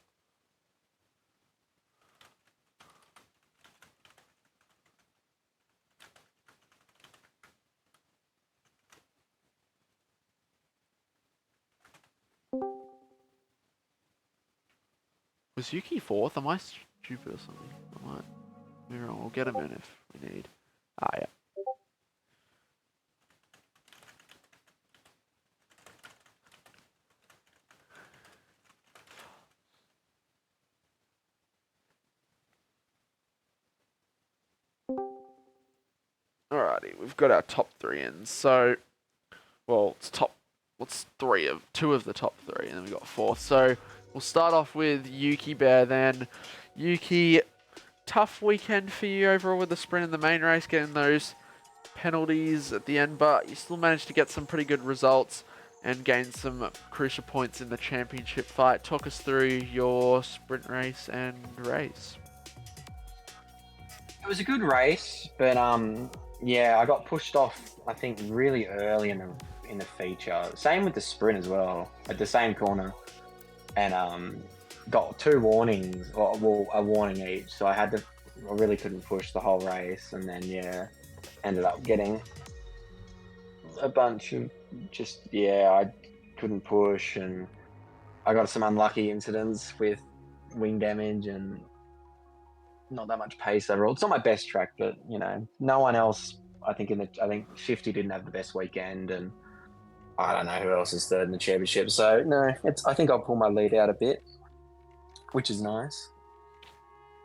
Speaker 1: Was Yuki 4th? Am I stupid or something? I might be wrong. We'll get him in if we need. Ah, yeah. Alrighty, we've got our top 3 in. So, well, it's two of the top 3, and then we got 4th. So we'll start off with Yuki Bear then. Yuki, tough weekend for you overall with the sprint in the main race, getting those penalties at the end, but you still managed to get some pretty good results and gain some crucial points in the championship fight. Talk us through your sprint race and race.
Speaker 2: It was a good race, but yeah, I got pushed off, I think, really early in the feature. Same with the sprint as well, at the same corner, and got 2 warnings, or well, a warning each. So I really couldn't push the whole race, and then yeah, ended up getting a bunch of I couldn't push, and I got some unlucky incidents with wing damage and not that much pace overall. It's not my best track, but you know, no one else. I think Shifty didn't have the best weekend, and I don't know who else is 3rd in the championship. So no, I think I'll pull my lead out a bit, which is nice.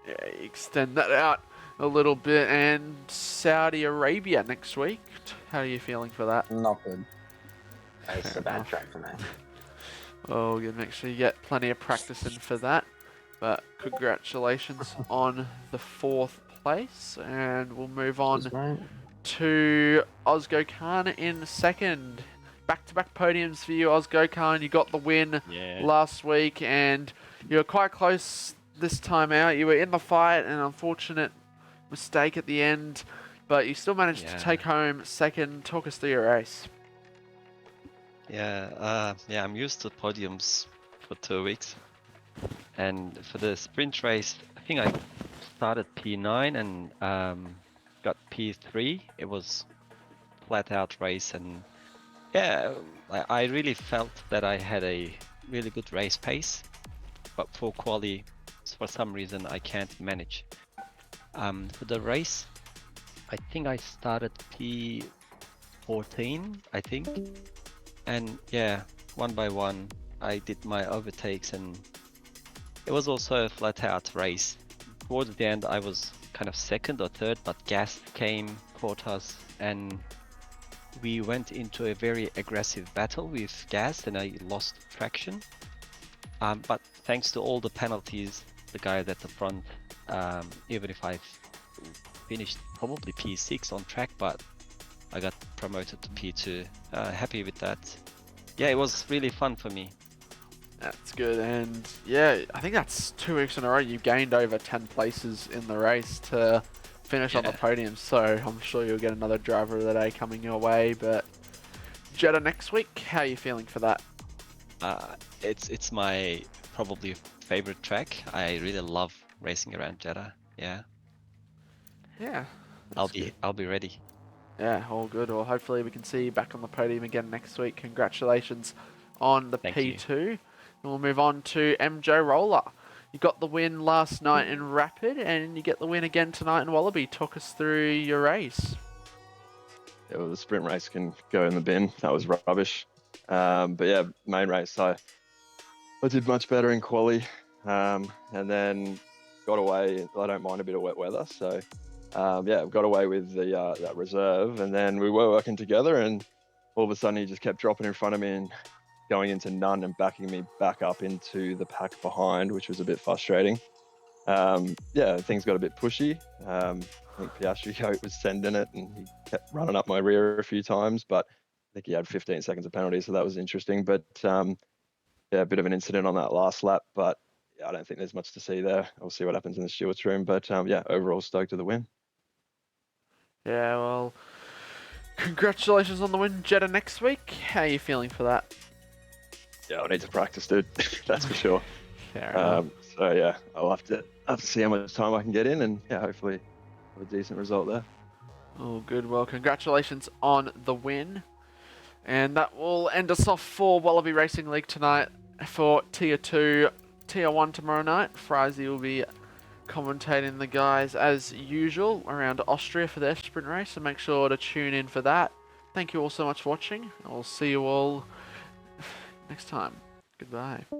Speaker 1: Yeah, extend that out a little bit. And Saudi Arabia next week. How are you feeling for that?
Speaker 2: Not good. It's a bad track for me.
Speaker 1: Oh, you make sure you get plenty of practice in for that. But congratulations on the 4th place, and we'll move on to Ozgo Khan in 2nd. Back-to-back podiums for you, Ozgo Khan. You got the win last week, and you were quite close this time out. You were in the fight, an unfortunate mistake at the end, but you still managed to take home 2nd. Talk us through your race.
Speaker 3: Yeah, I'm used to podiums for 2 weeks. And for the sprint race, I think I started P9 and got P3. It was flat out race, and yeah, I really felt that I had a really good race pace, but for quali, for some reason I can't manage. For the race, I think I started P14, I think, and yeah, one by one I did my overtakes, and it was also a flat out race. Towards the end, I was kind of second or third, but gas came, caught us, and we went into a very aggressive battle with gas, and I lost traction. But thanks to all the penalties, the guys at the front, even if I finished probably P6 on track, but I got promoted to P2. Happy with that. Yeah, it was really fun for me.
Speaker 1: That's good, and yeah, I think that's 2 weeks in a row you've gained over 10 places in the race to finish on the
Speaker 3: Yeah.
Speaker 1: podium, so I'm sure you'll get another driver of the day coming your way, but Jeddah next week, how are you feeling for that?
Speaker 3: It's my probably favorite track. I really love racing around Jeddah. Yeah,
Speaker 1: Yeah,
Speaker 3: I'll
Speaker 1: that's good.
Speaker 3: be ready.
Speaker 1: Yeah, all good. Well, hopefully we can see you back on the podium again next week. Congratulations on the
Speaker 3: Thank you.
Speaker 1: P2. And we'll move on to MJ Roller. You got the win last night in Rapid, and you get the win again tonight in Wallaby. Talk us through your race.
Speaker 4: Yeah, well, the sprint race can go in the bin. That was rubbish. But yeah, main race, I did much better in quali, and then got away. I don't mind a bit of wet weather, so yeah, got away with the that reserve, and then we were working together, and all of a sudden he just kept dropping in front of me and going into none and backing me back up into the pack behind, which was a bit frustrating. Yeah, things got a bit pushy. I think Piastri Goat was sending it, and he kept running up my rear a few times, but I think he had 15 seconds of penalty, so that was interesting. But yeah, a bit of an incident on that last lap, but yeah, I don't think there's much to see there. I'll see what happens in the stewards room, but yeah, overall stoked to the win.
Speaker 1: Yeah, well, congratulations on the win, Jeddah next week. How are you feeling for that?
Speaker 4: Yeah, I need to practice, dude. That's for sure.
Speaker 1: Fair enough.
Speaker 4: So yeah, I'll have to see how much time I can get in, and yeah, hopefully have a decent result there.
Speaker 1: Oh, good. Well, congratulations on the win. And that will end us off for Wallaby Racing League tonight for Tier 2, Tier 1 tomorrow night. Frizy will be commentating the guys as usual around Austria for their sprint race, so make sure to tune in for that. Thank you all so much for watching. I'll see you all next time. Goodbye.